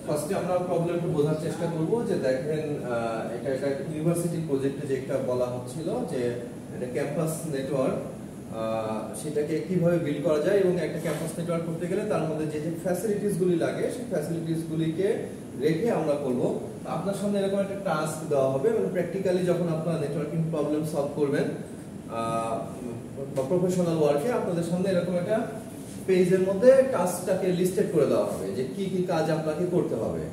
ফার্স্টে আমরা প্রবলেমটা বোঝার চেষ্টা করব যে দেখেন এটা একটা ইউনিভার্সিটি প্রজেক্টে যে একটা বলা হচ্ছিল যে এটা ক্যাম্পাস নেটওয়ার্ক সেটাকে কিভাবে বিল্ড করা যায় এবং একটা ক্যাম্পাস নেটওয়ার্ক করতে গেলে তার মধ্যে যে যে ফ্যাসিলিটিস গুলি লাগে সেই ফ্যাসিলিটিস গুলিকে রেখে আমরা করব। আপনার সামনে এরকম একটা টাস্ক দেওয়া হবে মানে প্র্যাকটিক্যালি যখন আপনারা নেটওয়ার্কিং প্রবলেম সলভ করবেন বা প্রফেশনাল ওয়ার্কে আপনাদের সামনে এরকম একটা পেজের মধ্যে টাস্কটাকে লিস্টেড করে দেওয়া হবে যে কি কি কাজ আপনাকে করতে হবে।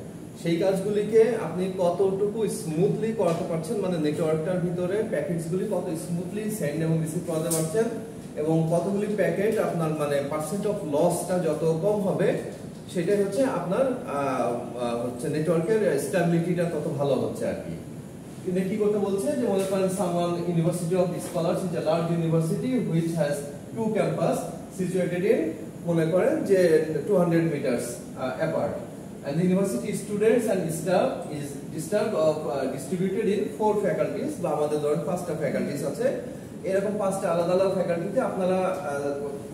সেই কাজগুলিকে আপনি কতটুকু স্মুথলি করাতে পারছেন মানে নেটওয়ার্কটার ভিতরে প্যাকেটসগুলি কত স্মুথলি সেন্ড এবং রিসিভ করাতে পারছেন এবং কতগুলি প্যাকেট আপনার মানে পার্সেন্ট অফ লসটা যত কম হবে সেটাই হচ্ছে আপনার হচ্ছে নেটওয়ার্কের স্টেবিলিটিটা তত ভালো হচ্ছে আর কি। কিন্তু কি করতে বলছে যে মনে করেন someone university of scholars is a large university which has to campus situated in মনে করেন যে 200 meters apart and the university students and staff is distributed in 4 faculties বা আমাদের ধরুন 5টা ফ্যাকাল্টিজ আছে এরকম 5টা আলাদা আলাদা ফ্যাকাল্টিতে আপনারা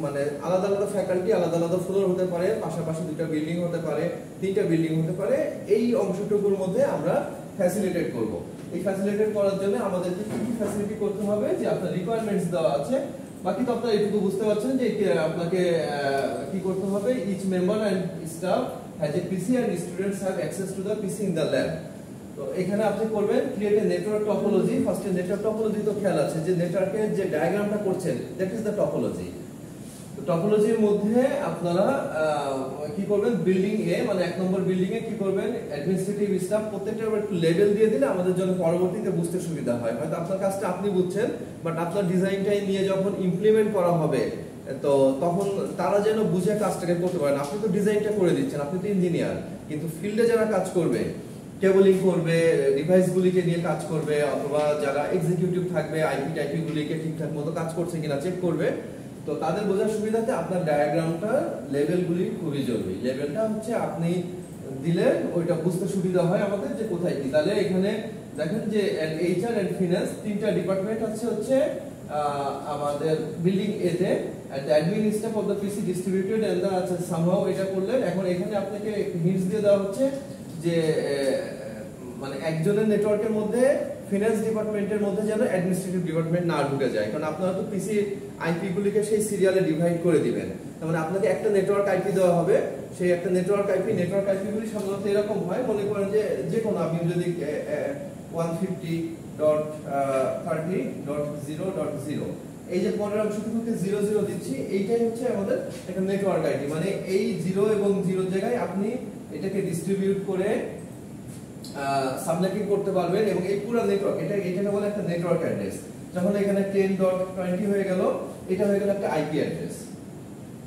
মানে আলাদা আলাদা ফ্যাকাল্টি আলাদা আলাদা ফ্লোর হতে পারে পাশাপাশি দুটো বিল্ডিং হতে পারে 3টা বিল্ডিং হতে পারে এই অংশটুকুর মধ্যে আমরা ফ্যাসিলিটেট করব। এই ফ্যাসিলিটেট করার জন্য আমাদেরকে কি ফ্যাসিলিটি করতে হবে যে আপনার রিকোয়ারমেন্টস দেওয়া আছে বাকি তো আপনারা এটুকু বুঝতে পারছেন যে আপনাকে কি করতে হবে each member and staff has a PC and students have access to the PC in the lab. তো এখানে আপনি করবেন ক্রিয়েট এ নেটওয়ার্ক টপোলজি। ফার্স্টে নেটওয়ার্ক টপোলজি তো খেয়াল আছে যে নেটওয়ার্কের যে ডায়াগ্রামটা করছেন দ্যাট ইজ দ্য টপোলজি। তো টপোলজির মধ্যে আপনারা কি করবেন বিল্ডিং এ মানে 1 নম্বর বিল্ডিং এ কি করবেন অ্যাডমিনিস্ট্রেটিভ স্টাফ প্রত্যেকটার একটু লেভেল দিয়ে দিলে আমাদের জন্য পরবর্তীতে বুঝতে সুবিধা হয়। হয়তো আপনার কাজটা আপনি বুঝছেন বাট আপনার ডিজাইনটাই নিয়ে যখন ইমপ্লিমেন্ট করা হবে তো তখন তারা যেন বুঝে কাজটাকে করতে পারেন। আপনি তো ডিজাইনটা করে দিচ্ছেন আপনি তো ইঞ্জিনিয়ার কিন্তু ফিল্ডে যারা কাজ করবে কেবলিং করবে ডিভাইসগুলিকে নিয়ে কাজ করবে অথবা যারা এক্সিকিউটিভ থাকবে আইপি টাইপি গুলিকে ঠিকঠাক মতো কাজ করছে কিনা চেক করবে তো তাদের বোঝার সুবিধাতে আপনার ডায়াগ্রামটা লেভেলগুলি খুবই জরুরি। লেভেলটা হচ্ছে আপনি দিলে ওইটা বুঝতে সুবিধা হয় আমাদের যে কোথায় কি। তাহলে এখানে দেখেন যে এইচআর এন্ড ফিনান্স 3টা ডিপার্টমেন্ট আছে হচ্ছে আমাদের বিল্ডিং এ তে and the admin staff of the PC distributed and the আছে সামহাউ এটা করলেন। এখন এখানে আপনাকে হিন্টস দিয়ে দেওয়া হচ্ছে যে মানে একজনের নেটওয়ার্কের মধ্যে ফিনান্স ডিপার্টমেন্টের মধ্যে যেন অ্যাডমিনিস্ট্রেটিভ ডিপার্টমেন্ট না ঢুকে যায় কারণ আপনারা তো পিসি আইপি গুলিকে সেই সিরিয়ালে ডিভাইড করে দিবেন। তার মানে আপনাকে একটা নেটওয়ার্ক আইপি দেওয়া হবে সেই একটা নেটওয়ার্ক আইপি গুলি সাধারণত এরকম হয় মনে করেন যে কোনো আপনি যদি 150.30.0.0 এই যে পরের অংশটুকুকে 00 দিচ্ছি এইটাই হচ্ছে আমাদের একটা নেটওয়ার্ক আইপি মানে এই 0 এবং 0 জায়গায় আপনি এটাকে ডিস্ট্রিবিউট করে সাবনেটিং করতে পারবেন এবং এই পুরো নেটওয়ার্ক এটাকে বলে একটা নেটওয়ার্ক অ্যাড্রেস। যখন এখানে 10.20 হয়ে গেল এটা হয়ে গেল একটা আইপি অ্যাড্রেস।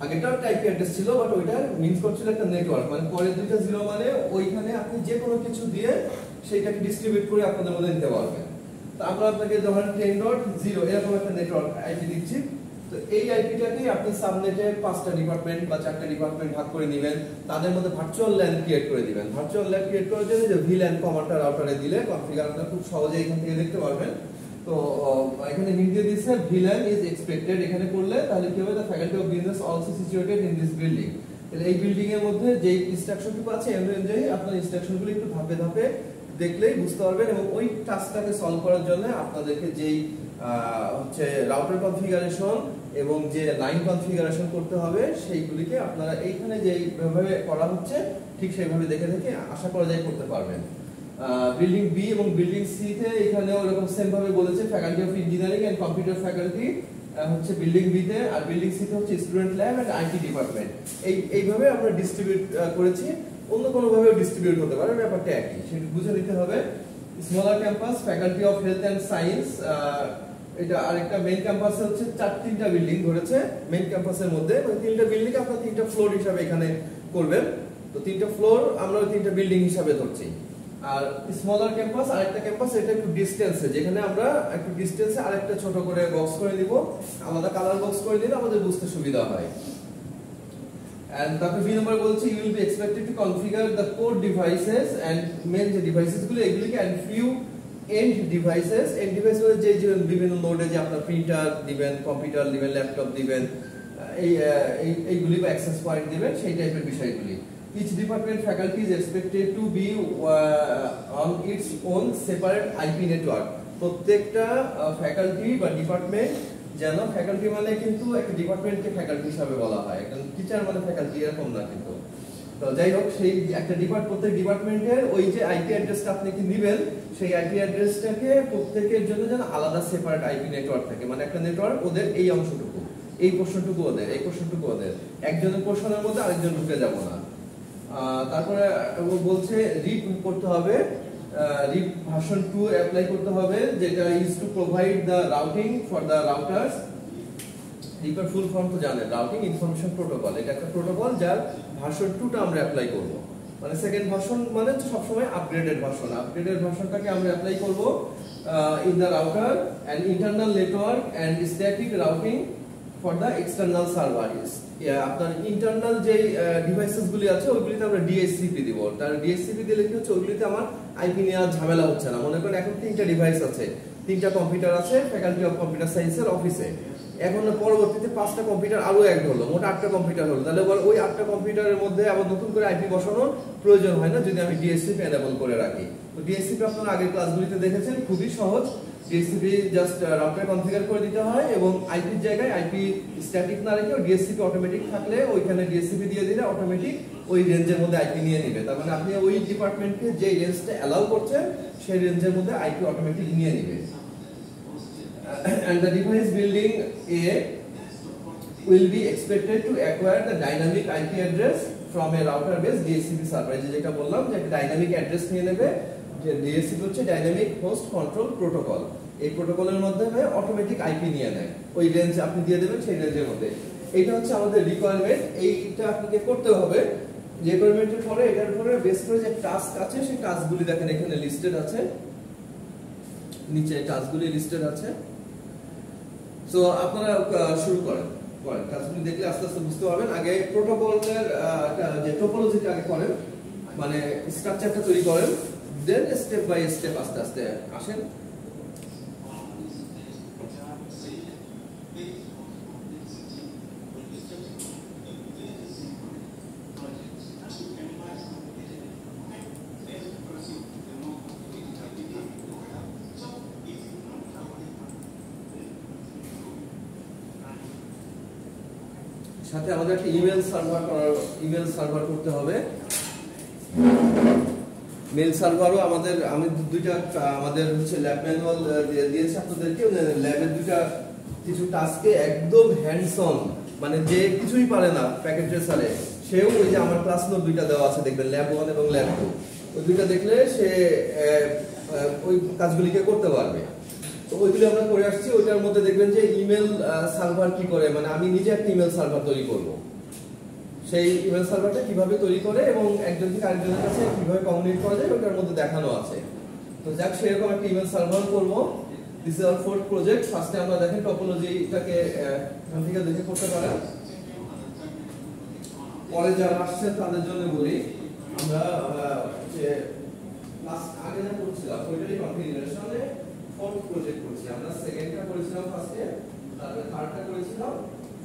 আগেটাও একটা আইপি অ্যাড্রেস ছিল বাট ওইটা মিনস করছিল একটা নেটওয়ার্ক মানে পরে দুইটা 0 মানে ওইখানে আপনি যে কোনো কিছু দিয়ে সেইটাকে ডিস্ট্রিবিউট করে আপনাদের মধ্যে নিতে পারবেন। তো আমরা আপনাকে ধরেন 10.0 এরকম একটা নেটওয়ার্ক আইপি দিচ্ছি। তো এই আইপিটাকে আপনি সাবনেটে 5টা ডিপার্টমেন্ট বা 4টা ডিপার্টমেন্ট ভাগ করে নেবেন তাদের মধ্যে ভার্চুয়াল ল্যান ক্রিয়েট করে দিবেন। ভার্চুয়াল ল্যান ক্রিয়েট করার জন্য যে ভিল্যান কমান্ডটা রাউটারে দিলে কনফিগারটা খুব সহজে এখান থেকে দেখতে পারবেন। তো এখানে হিন্ট দিয়ে দিয়েছে ভিল্যান ইজ এক্সপেক্টেড এখানে করলে তাহলে কি হবে the faculty of business also situated in this building. তাহলে এই বিল্ডিং এর মধ্যে যে ইনস্ট্রাকশনটুকু আছে এর অনুযায়ী আপনার ইনস্ট্রাকশনগুলো একটু ধাপে ধাপে দেখলেই বুঝতে পারবেন এবং ওই টাস্কটাকে সলভ করার জন্য আপনাদেরকে যেই হচ্ছে রাউটার কনফিগারেশন এবং যে লাইন কনফিগারেশন করতে হবে সেইগুলিকে আপনারা এইখানে যেভাবে করা হচ্ছে ঠিক সেইভাবে দেখে দেখে আশা করা যায় করতে পারবেন। বিল্ডিং বি এবং বিল্ডিং সি তে এখানেও এরকম সেম ভাবে বলেছে faculty of engineering and computer faculty হচ্ছে বিল্ডিং বি তে আর বিল্ডিং সি তে হচ্ছে student lab and IT department. এইভাবে আমরা ডিস্ট্রিবিউট করেছি অন্য কোনো ভাবেও ডিস্ট্রিবিউট হতে পারে ব্যাপারটা একই সেটা বুঝে নিতে হবে। Smaller campus faculty of health and science এটা আরেকটা মেইন ক্যাম্পাসে হচ্ছে 3টা বিল্ডিং ধরেছে মেইন ক্যাম্পাসের মধ্যে মানে 3টা বিল্ডিং আপনারা 3টা ফ্লোর হিসাবে এখানে করবেন। তো 3টা ফ্লোর আমরা 3টা বিল্ডিং হিসাবে ধরছি। আর স্মলার ক্যাম্পাস আরেকটা ক্যাম্পাস এটা একটু ডিসটেন্সে যেখানে আমরা একটু ডিসটেন্সে আরেকটা ছোট করে বক্স করে দিব আলাদা কালার বক্স করে দিলে আমাদের বুঝতে সুবিধা হয়। And তারপর বি নম্বর বলছে you will be expected to configure the core devices and main যে ডিভাইসেস গুলো এগুলিকে and few end devices যে বিভিন্ন নোডে যে আপনার প্রিন্টার দিবেন কম্পিউটার দিবেন ল্যাপটপ দিবেন এইগুলি বা অ্যাক্সেস পয়েন্ট দিবেন সেই টাইপের বিষয়গুলি each department faculty is expected to be on its own separate IP network. প্রত্যেকটা ফ্যাকাল্টি বা ডিপার্টমেন্ট, যেন ফ্যাকাল্টি মানে কিন্তু একটা ডিপার্টমেন্টকে ফ্যাকাল্টি হিসাবে বলা হয়, একজন টিচার মানে ফ্যাকাল্টি এরকম না কিন্তু। তো যাই হোক, সেই একটা প্রত্যেক ডিপার্টমেন্টের ওই যে আইপি অ্যাড্রেসটা আপনি কি দিবেন, সেই আইপি অ্যাড্রেসটাকে প্রত্যেকের জন্য যেন আলাদা সেপারেট আইপি নেটওয়ার্ক থাকে, মানে একটা নেটওয়ার্ক ওদের এই অংশটুকু, এই পোর্শনটুকু ওদের, এই পোর্শনটুকু ওদের, একজনের পোর্শনের মধ্যে আরেকজন ঢুকে যাব না। তারপরে ও বলছে রিপ করতে হবে, রিপ ভার্সন 2 অ্যাপ্লাই করতে হবে, যেটা is to provide the routing for the routers. রিপের ফুল ফর্ম তো জানেন, রাউটিং ইনফরমেশন প্রোটোকল। এটা একটা প্রোটোকল যার ভার্সন 2টা আমরা অ্যাপ্লাই করব, মানে সেকেন্ড ভার্সন মানে সবসময় আপগ্রেডেড ভার্সন, আপগ্রেডেড ভার্সনটাকে আমরা অ্যাপ্লাই করব in the router and internal network and static routing for the external server. আপনার ইন্টারনাল যে ডিভাইসেস গুলি আছে ওইগুলিতে আমরা ডিএসসিপি দিব। তার ডিএসসিপি দিলে কি হচ্ছে, ওইগুলিতে আমার আইপি নেওয়ার ঝামেলা হচ্ছে না। মনে করেন এখন 3টা ডিভাইস আছে, 3টা কম্পিউটার আছে ফ্যাকাল্টি অফ কম্পিউটার সায়েন্সের অফিসে, এখন পরবর্তীতে 5টা কম্পিউটার আরো অ্যাড হলো, মোট 8টা কম্পিউটার হলো, তাহলে ওই 8টা কম্পিউটারের মধ্যে আবার নতুন করে আইপি বসানোর প্রয়োজন হয় না যদি আমি ডিএসসিপি এনেবল করে রাখি। তো ডিএসসিপি আপনারা আগের ক্লাসগুলিতে দেখেছেন, খুবই সহজ। ডিএসসিপি জাস্ট রাউটার কনফিগার করে দিতে হয় এবং আইপির জায়গায় আইপি স্ট্যাটিক না রেখে ডিএসসিপি অটোমেটিক থাকলে ওইখানে ডিএসসিপি দিয়ে দিলে অটোমেটিক ওই রেঞ্জের মধ্যে আইপি নিয়ে নেবে। তার মানে আপনি ওই ডিপার্টমেন্টকে যে রেঞ্জটা অ্যালাউ করছেন সেই রেঞ্জের মধ্যে আইপি অটোমেটিক নিয়ে নেবে। And the device building A will be expected to acquire the dynamic IP address from a router based DHCP server। যেটা বললাম যে একটা ডাইনামিক অ্যাড্রেস নিয়ে নেবে, যে DHCP হচ্ছে ডাইনামিক হোস্ট কন্ট্রোল প্রোটোকল। এই প্রোটোকলের মাধ্যমে অটোমেটিক আইপি নিয়ে নেয়, ওই রেঞ্জ আপনি দিয়ে দেবেন সেই রেঞ্জের মধ্যে। এইটা হচ্ছে আমাদের রিকোয়ারমেন্ট, এইটা আপনাকে করতে হবে। রিকোয়ারমেন্টের পরে এটার উপরে বেস করে যে টাস্ক আছে সেই টাস্কগুলি দেখেন এখানে লিস্টেড আছে, নিচে টাস্কগুলি লিস্টেড আছে। সো আপনারা শুরু করেন, কাজগুলি দেখলে আস্তে আস্তে বুঝতে পারবেন। আগে প্রোটোকলের যে টোপোলজিটা আগে করেন, মানে স্ট্রাকচারটা তৈরি করেন, দেন স্টেপ বাই স্টেপ আস্তে আস্তে আসেন। সাথে আমাদের একটা ইমেল সার্ভার করতে হবে। মেল সার্ভারও আমি দুইটা আমাদের হচ্ছে ল্যাব ম্যানুয়াল দিয়েছে আপনাদেরকে, ল্যাবের দুইটা কিছু টাস্কে একদম হ্যান্ডস অন, মানে যে কিছুই পারে না প্যাকেট ট্রেসারে সেও ওই যে আমার ক্লাস নোট দুইটা দেওয়া আছে দেখবেন, ল্যাব 1 এবং ল্যাব 2, ওই দুইটা দেখলে সে ওই কাজগুলিকে করতে পারবে। তো ওইগুলি আমরা করে আসছি। ওইটার মধ্যে দেখবেন যে ইমেল সার্ভার কি করে, মানে আমি নিজে একটা ইমেল সার্ভার তৈরি করব, সেই ইমেল সার্ভারটা কিভাবে তৈরি করে এবং একজন থেকে আরেকজনের কাছে কিভাবে কমিউনিকেট করা যায় ওটার মধ্যে দেখানো আছে। তো যাক, সেরকম একটা ইমেল সার্ভার করব। This is our fourth project. ফার্স্টে আমরা দেখেন টপোলজিটাকে এখান থেকে দেখে করতে পারেন। পরে যারা আসছেন তাদের জন্য বলি, আমরা যে লাস্ট আগে যা করছিলাম ওইটারই কন্টিনিউশনে ফোর্থ প্রজেক্ট করছি। আমরা সেকেন্ডটা করেছিলাম ফার্স্টে, তারপরে থার্ডটা করেছিলাম,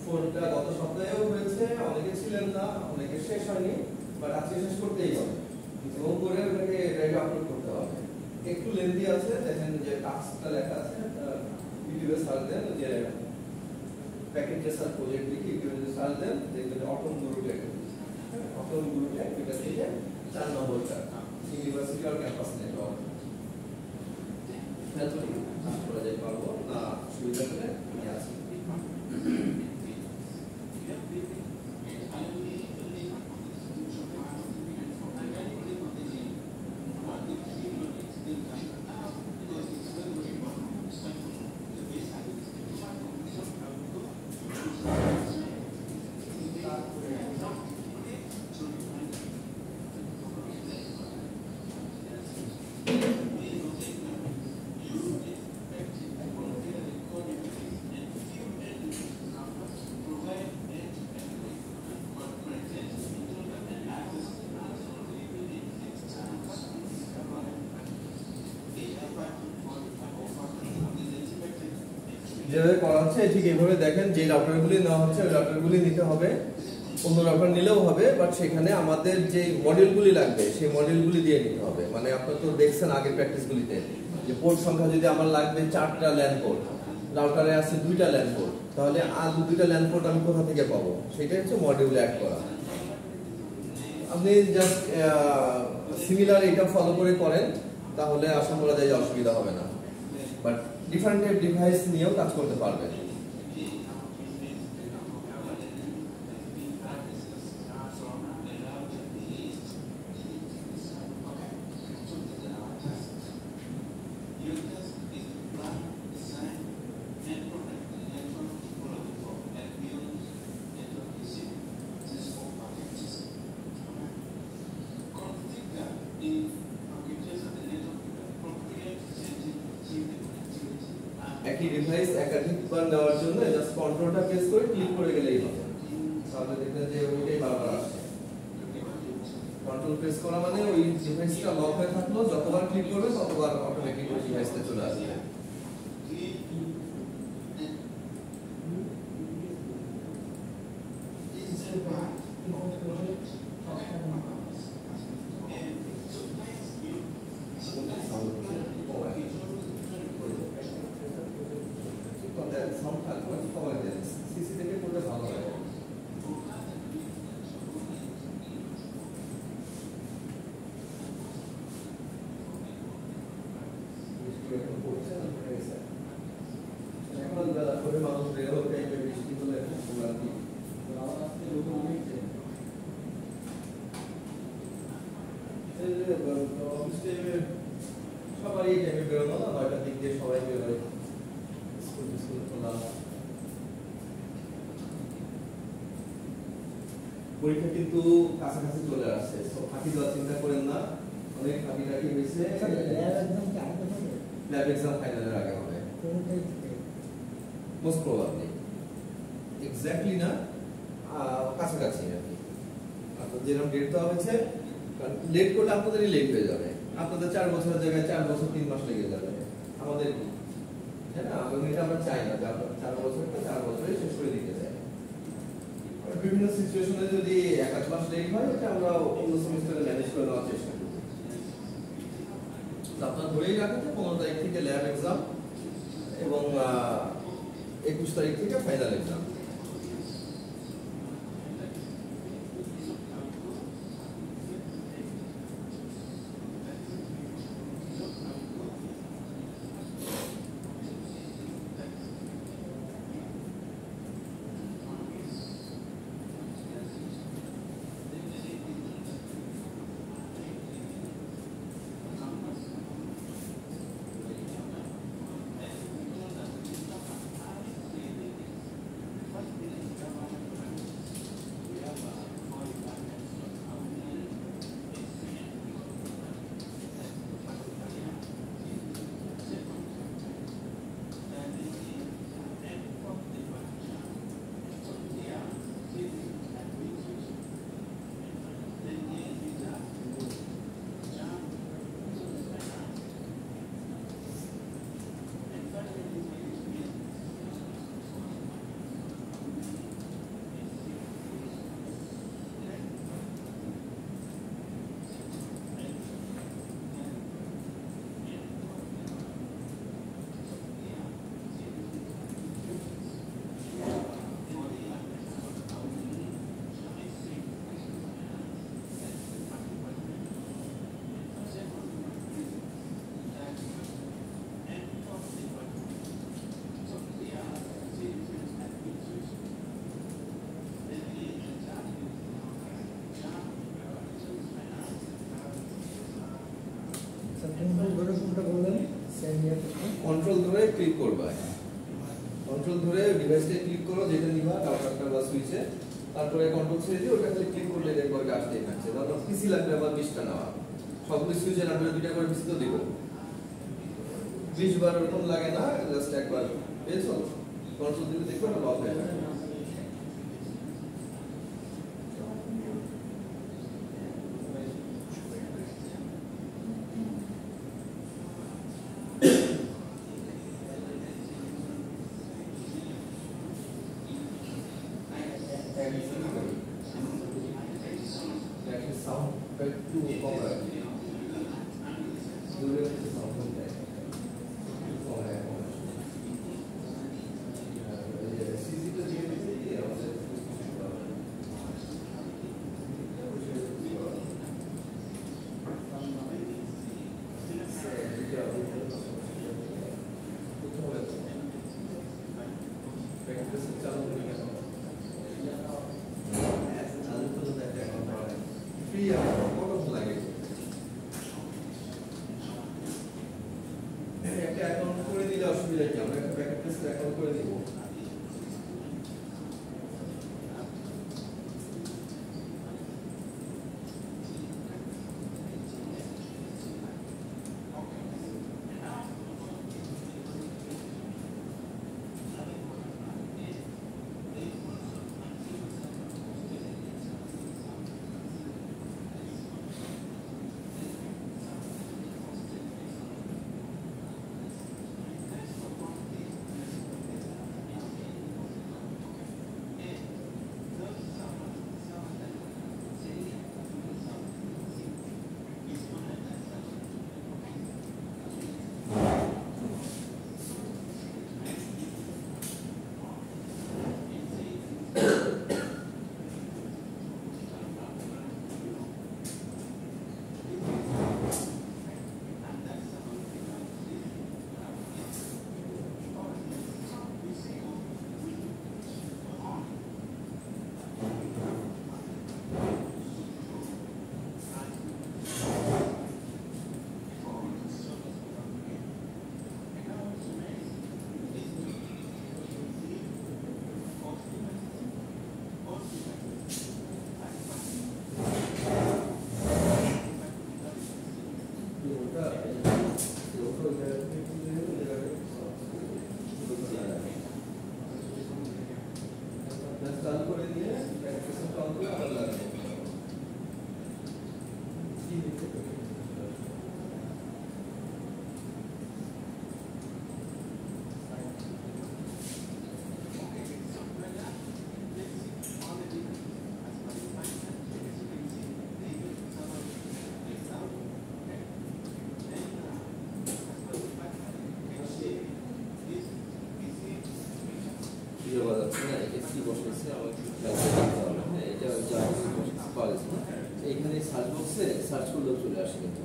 ফোর্থটা গত সপ্তাহেও হয়েছে, অনেকে ছিলেন না, অনেকে শেষ হয়নি, বাট আজকে শেষ করতেই হবে এবং করে ওটাকে রেডি আপলোড করতে হবে। একটু লেন্থি আছে, দেখেন যে টাস্কটা লেখা আছে, ইউটিউবে সার্চ দেন যে প্যাকেট ট্রেসার প্রজেক্ট লিখে ইউটিউবে সার্চ দেন, দেখবেন অটম গুরু টেক, অটম গুরু টেক, এটা থেকে 4 নম্বরটা ইউনিভার্সিটি আর ক্যাম্পাস নেটওয়ার্ক। করা যায় পারবো না, সুবিধা করে নিয়ে আসি। যেভাবে করা হচ্ছে ঠিক এইভাবে দেখেন, যে রাউটারগুলি নেওয়া হচ্ছে ওই রাউটারগুলি নিতে হবে। অন্য রাউটার নিলেও হবে, বাট সেখানে আমাদের যে মডিউলগুলি লাগবে সেই মডিউলগুলি দিয়ে নিতে হবে। মানে আপনারা তো দেখছেন আগের প্র্যাকটিসগুলিতে যে পোর্ট সংখ্যা যদি আমার লাগবে 4টা ল্যান পোর্ট, রাউটারে আছে 2টা ল্যান পোর্ট, তাহলে আর 2টা ল্যান পোর্ট আমি কোথা থেকে পাবো? সেটাই হচ্ছে মডিউলে অ্যাড করা। আপনি জাস্ট সিমিলার এটা ফলো করে করেন, তাহলে আশা করা যায় যে অসুবিধা হবে না। বাট ডিফারেন্ট টাইপ ডিভাইস নিয়েও কাজ করতে পারবেন। একই ডিভাইস একাধিকবার নেওয়ার জন্য জাস্ট কন্ট্রোলটা প্রেস করে ক্লিক করে গেলেই হবে। তাহলে দেখবেন যে ওইটাই বারবার আসছে। কন্ট্রোল প্রেস করা মানে ওই ডিভাইসটা লক হয়ে থাকলো, যতবার ক্লিক করবে ততবার অটোমেটিক ওই ডিভাইসটা চলে আসবে। সিসি থেকে করলে ভালো হয়। এখন করে মানুষ বের হতে বৃষ্টি হলে সবাই এই টাইমে বেরোনো না, 9টার দিক দিয়ে সবাই বেরোয়, স্কুল খোলা। পরীক্ষা কিন্তু কাছাকাছি চলে আসছে, ফাঁকি দেওয়ার চিন্তা করেন না। অনেক ফাঁকি টাকি হয়েছে। ল্যাব এক্সাম ফাইনালের আগে হবে মোস্ট প্রবাবলি, এক্স্যাক্টলি না, কাছাকাছি আর কি। আপনার যেরকম ডেট দেওয়া হয়েছে, লেট করলে আপনাদেরই লেট হয়ে যাবে। আপনাদের 4 বছরের জায়গায় 4 বছর 3 মাস লেগে যাবে। আমাদের তাই না? এটা আমরা চাই না যে আপনার 4 বছরটা 4 বছরে শেষ করে দিতে চাই। বিভিন্ন সিচুয়েশনে যদি 1-8 মাস লেট হয়, এটা আমরা অন্য সেমিস্টারে ম্যানেজ করে নেওয়ার চেষ্টা করি। আপনার ধরেই রাখেন যে 15 তারিখ থেকে ল্যাব এক্সাম এবং 21 তারিখ থেকে ফাইনাল এক্সাম। কন্ট্রোল ধরে ক্লিক করবা, কন্ট্রোল ধরে ডিভাইসে ক্লিক করো যেটা নিবা, রাউটারটা বা সুইচে, তারপরে কন্ট্রোল ছেড়ে দিয়ে ওটা খালি ক্লিক করলে দেখো এটা আসতেই থাকছে। তারপর পিসি লাগবে আবার 20টা নেওয়া, সবগুলো সুইচের নাম্বারে 2টা করে পিসি তো দিব, 20 বার ওরকম লাগে না, জাস্ট একবার পেয়েছো কন্ট্রোল দিলে দেখো এটা লক হয়ে যাবে। একটু কম রাখি দূরে সাউন্ড দেয় কম রাখি সিসিটা দিয়ে দিতে আমাদের একটা অ্যাকাউন্ট করে দিলে অসুবিধা কি আমরা একটা ব্যাকআপ টেস্ট অ্যাকাউন্ট করে দিব চালু করে দিয়ে প্র্যাকটিসে চালু করে আবার লাগাবো এখানে সার্চ বক্সে সার্চ করলেও চলে আসে কিন্তু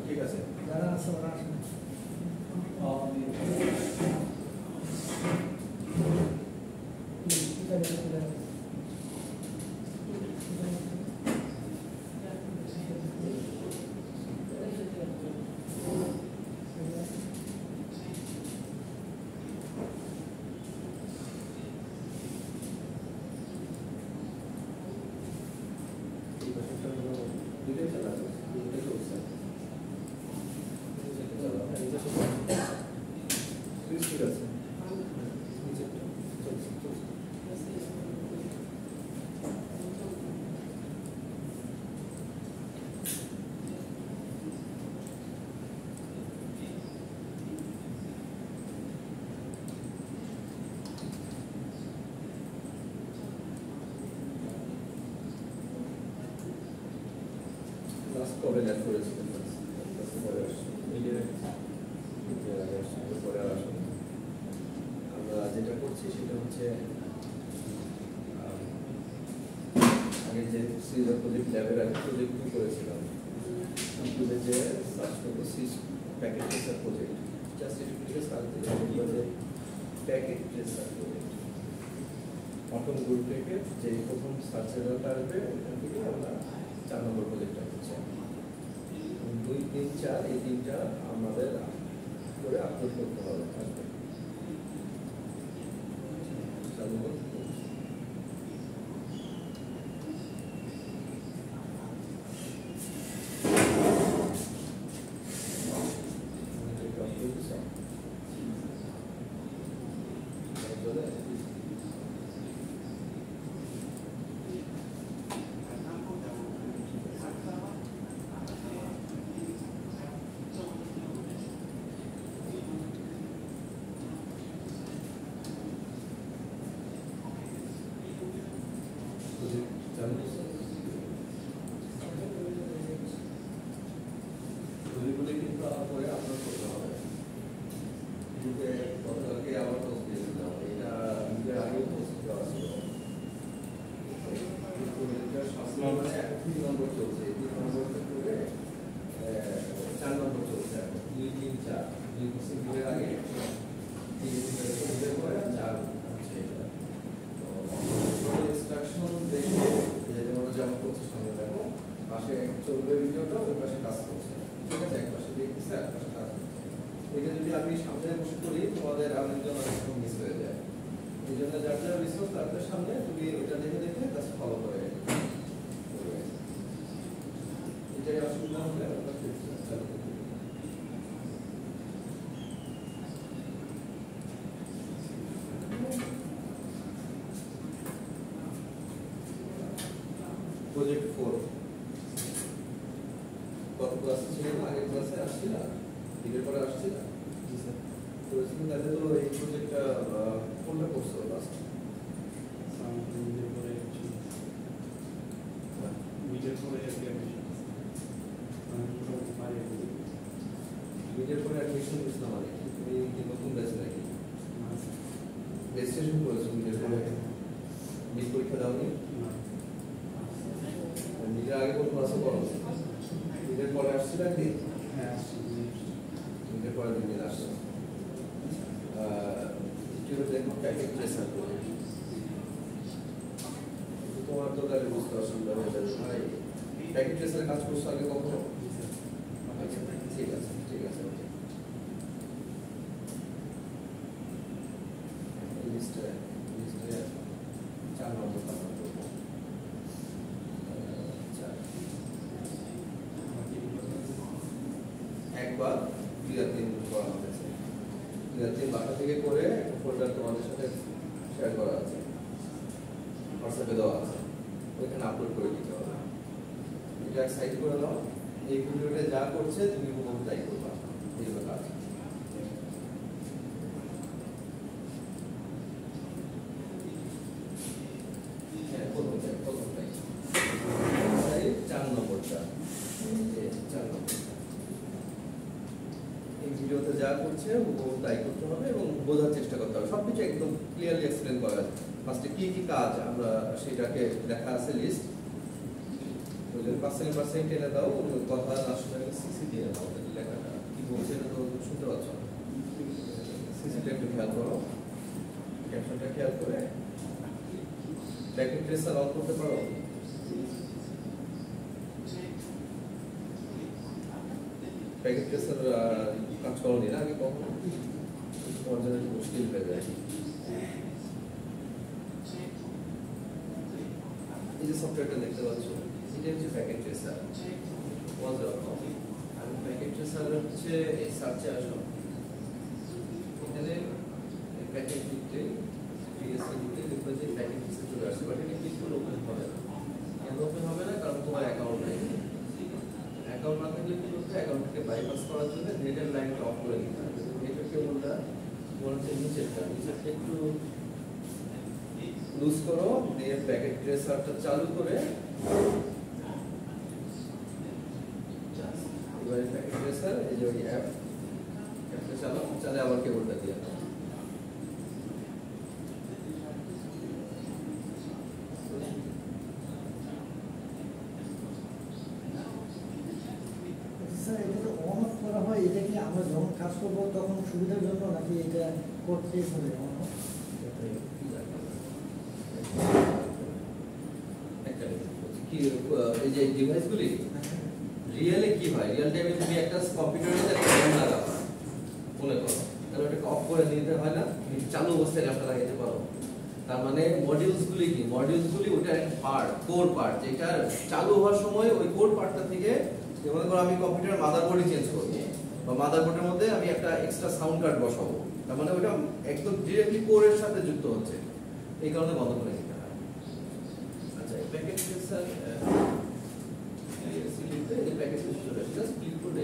ঠিক আছে যারা আছে ওরা আসবে ঠিক আছে কবে নেট করেছিলেন? পরে আসছে পরে আর আসুন। আমরা যেটা করছি সেটা হচ্ছে আগে যে সিরিজ প্রজেক্ট ল্যাবের আগে প্রজেক্ট করেছিলাম ইউটিউবে যে সার্চ করবো Cisco Packet Tracer project, just একটু সার্চ দিলে যে প্যাকেট ট্রেসার প্রজেক্ট অটোম গ্রুপ থেকে যে প্রথম সার্চ রেজাল্ট আসবে ওখান থেকে আমরা 4 নম্বর প্রজেক্টটা করছি। 2, 3, 4 এই তিনটা আমাদের করে আপলোড করতে হবে। এটা যদি আমি সামনে বসে করি তোমাদের আরেকজন অনেক মিস হয়ে যায়, এই জন্য যার যার রিসোর্স তাদের সামনে তুমি এটা দেখে দেখে জাস্ট ফলো করে এটাই অসুবিধা হলে আমরা চালু করি। প্রজেক্ট 4 কত ক্লাসে ছিল না? আগের ক্লাসে আসছিল না, দিনের পরে আসছিল না। তো তাহলে তো এই প্রজেক্টটা কোনটা করছো লাস্ট? মিডের পরে অ্যাডমিশন নিয়েছিল মানে তুমি কি নতুন ব্যাচ নাকি? রেজিস্ট্রেশন করেছো মিডের পরে? মিড পরীক্ষা দাওনি? মিডের আগে কোন ক্লাসে পড়ো? মিডের পরে আসছিল কি? হ্যাঁ আসছি। মিডের পরে দিন আসছো। দেখো প্যাকেজ ট্রেসার করে তোমার তো তাহলে বুঝতে অসুবিধা হয়ে যাবে ভাই। প্যাকেজ ট্রেসারের কাজ করছো আগে কখনো? ঠিক আছে ঠিক আছে। লিস্টে 4 নম্বর কাজ করবো। একবার 2 আর 3 করা হয়েছে, 2 আর 3 বাসা থেকে করে ফোল্ডার তোমাদের সাথে শেয়ার করা আছে, হোয়াটসঅ্যাপে দেওয়া আছে, ওইখানে আপলোড করে দিতে হবে। এটা সাইড করে দাও, এই ভিডিওটা যা করছে তুমি হুবহু তাই করবা, এই হলো কাজ। হ্যাঁ প্রথমটাই 4 নম্বরটা, 4 নম্বরটা এই ভিডিওতে যা করছে হুবহু তাই করতে হবে এবং বোঝার চেষ্টা করতে হবে। সবকিছু একদম ক্লিয়ারলি এক্সপ্লেন করা আছে। ফার্স্টে কি কি কাজ আমরা সেটাকে দেখা আছে লিস্ট, ওই যে পার্সেন্ট এনে দাও, কথা না শুনে সিসি দিয়ে দাও, লেখাটা কি বলছে এটা তো শুনতে পাচ্ছ না, সিসিটা একটু খেয়াল করো, ক্যাপশনটা খেয়াল করে প্যাকেট ট্রেসার অন করতে পারো। প্যাকেট ট্রেসার কাজ করোনি না আগে কখনো? তোমার জন্য মুশকিল হয়ে যায়। এই যে সফটওয়্যারটা দেখতে পাচ্ছ এটা হচ্ছে প্যাকেট ট্রেসার। আমি প্যাকেট ট্রেসার হচ্ছে এই সার্চে আসো, এখানে প্যাকেট লিখতে পিএসসি লিখতে দেখবে যে প্যাকেট ট্রেসার চলে আসছে, বাট এটা ক্লিক করে ওপেন হবে না। কেন ওপেন হবে না? কারণ তোমার অ্যাকাউন্ট নেই। অ্যাকাউন্ট না থাকলে কি করতে, অ্যাকাউন্টকে বাইপাস করার জন্য নেটের লাইনটা অফ করে দিতে হবে। নেটের কেবলটা তোমার হচ্ছে নিচেরটা একটু লুজ করো, দিয়ে প্যাকেট ট্রেসারটা চালু করে এবারে প্যাকেট ট্রেসার এই যে ওই অ্যাপটা চালে আবার কেবলটা দিয়ে দাও। স্যার এটা তো অন অফ করা হয়, এটা কি আমরা যখন কাজ করবো তখন সুবিধার জন্য নাকি এটা করতেই হবে অন অফ? কি এই যে ডিভাইসগুলি রিয়েলে কি হয়, রিয়েল টাইমে তুমি একটা কম্পিউটারে ফ্যান লাগাবা মনে করো, তাহলে ওটাকে অফ করে নিতে হয় না, চালু অবস্থায় ল্যাপটপ লাগাইতে পারো। তার মানে মডিউলসগুলি কি, মডিউলসগুলি ওটার একটা পার্ট, কোর পার্ট, যেটা চালু হওয়ার সময় ওই কোর পার্টটা থেকে, যেমন ধরো আমি কম্পিউটার মাদারবোর্ডই চেঞ্জ করব বা মাদারবোর্ডের মধ্যে আমি একটা এক্সট্রা সাউন্ড কার্ড বসাবো, তার মানে ওটা একদম ডিরেক্টলি কোরের সাথে যুক্ত হচ্ছে, এই কারণে বন্ধ করে দিতে হয়। আচ্ছা প্যাকেট ট্রেসার সিলিতে এই প্যাকেট ট্রেসার জাস্ট ক্লিক করে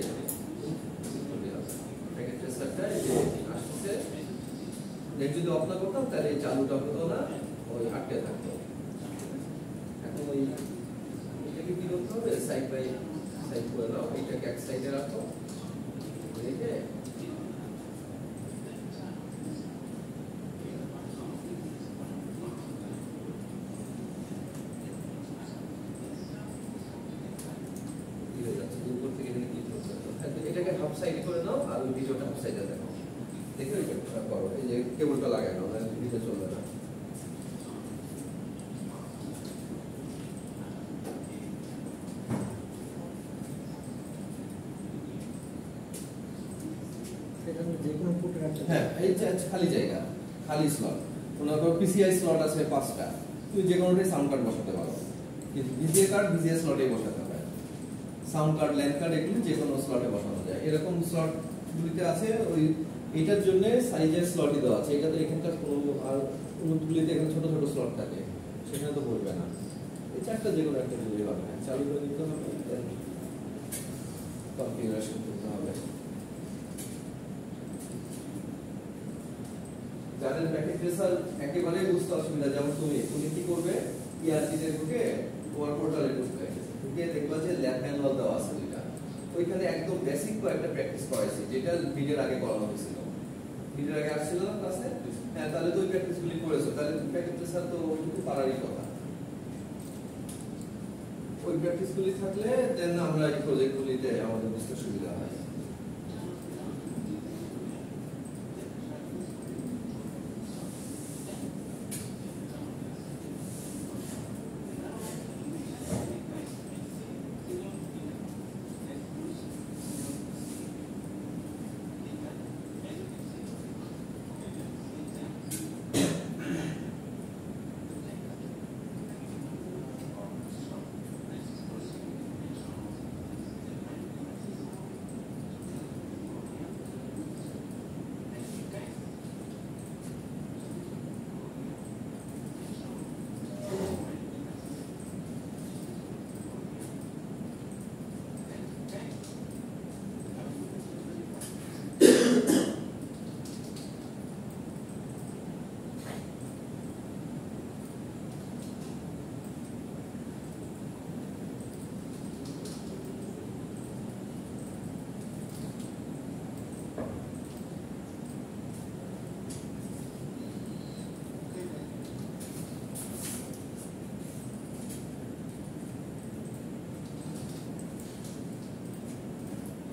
প্যাকেট ট্রেসারটা এই যে আসছে, নেট যদি অফ না করতাম তাহলে এই চালুটা হতো না, ওই আটকে থাকতো। এখন ওই এটাকে কি করতে হবে, সাইড বাই সাইড করে দাও, এইটাকে এক সাইডে রাখো, রেখে উপর থেকে ক্লিক করতে হবে, এটাকে হাফ সাইড করে নাও আর ওই ভিডিওটা হাফ সাইডে দেখো, দেখে ওইটা করো, এই যে কেবলটা লাগাই নাও, ভিডিও চলবে না। যে কোনো পুট রাখতে হ্যাঁ এই খালি জায়গা, খালি স্লট, মনে করো পিসিআই স্লট আছে 5টা, তুমি যে কোনোটাই সাউন্ড কার্ড বসাতে পারো, কিন্তু ভিজিএ কার্ড ভিজিএ স্লটেই বসাতে হবে, সাউন্ড কার্ড ল্যান্ড কার্ড এগুলো যে কোনো স্লটে বসানো যায়। এরকম স্লট গুলিতে আছে, ওই এটার জন্য সাইজের স্লটই দেওয়া আছে, এটা তো এখানকার কোনো, আর অন্যগুলিতে এখানে ছোট ছোট স্লট থাকে, সেখানে তো বলবে না, এই চারটা যে কোনো একটা দিলেই হবে, চালু করে দিতে হবে, কনফিগারেশন করতে হবে। যাদের প্যাকেট ট্রেসার একেবারেই বুঝতে অসুবিধা, যেমন তুমি কি করবে, ইআরপিতে ঢুকে তোমার পোর্টালে ঢুকবে, ঢুকে দেখবা যে ল্যাব ম্যানুয়াল দেওয়া আছে দুইটা, ওইখানে একদম বেসিক কয়েকটা প্র্যাকটিস করাইছি, যেটা ভিডিওর আগে করানো হয়েছিল, ভিডিওর আগে আসছিল না ক্লাসে, হ্যাঁ তাহলে তো ওই প্র্যাকটিসগুলি করেছো, তাহলে প্যাকেট ট্রেসার তো ওইটুকু পারারই কথা। ওই প্র্যাকটিসগুলি থাকলে দেন আমরা এই প্রজেক্টগুলিতে আমাদের বুঝতে সুবিধা হয়।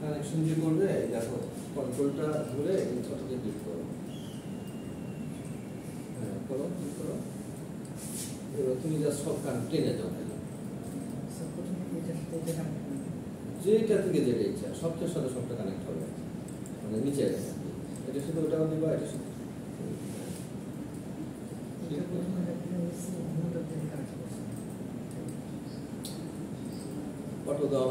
কানেকশন যে করবে, দেখো কন্ট্রোলটা ধরে এই ছোটকে ক্লিক করো, হ্যাঁ করো, ক্লিক করো, এবার তুমি জাস্ট সব টেনে যাও, যেটা থেকে যেটা ইচ্ছা সবটার সাথে সবটা কানেক্ট হবে, মানে নিচে এটার সাথে ওটাও দিবা, এটার সাথে অটো দেওয়া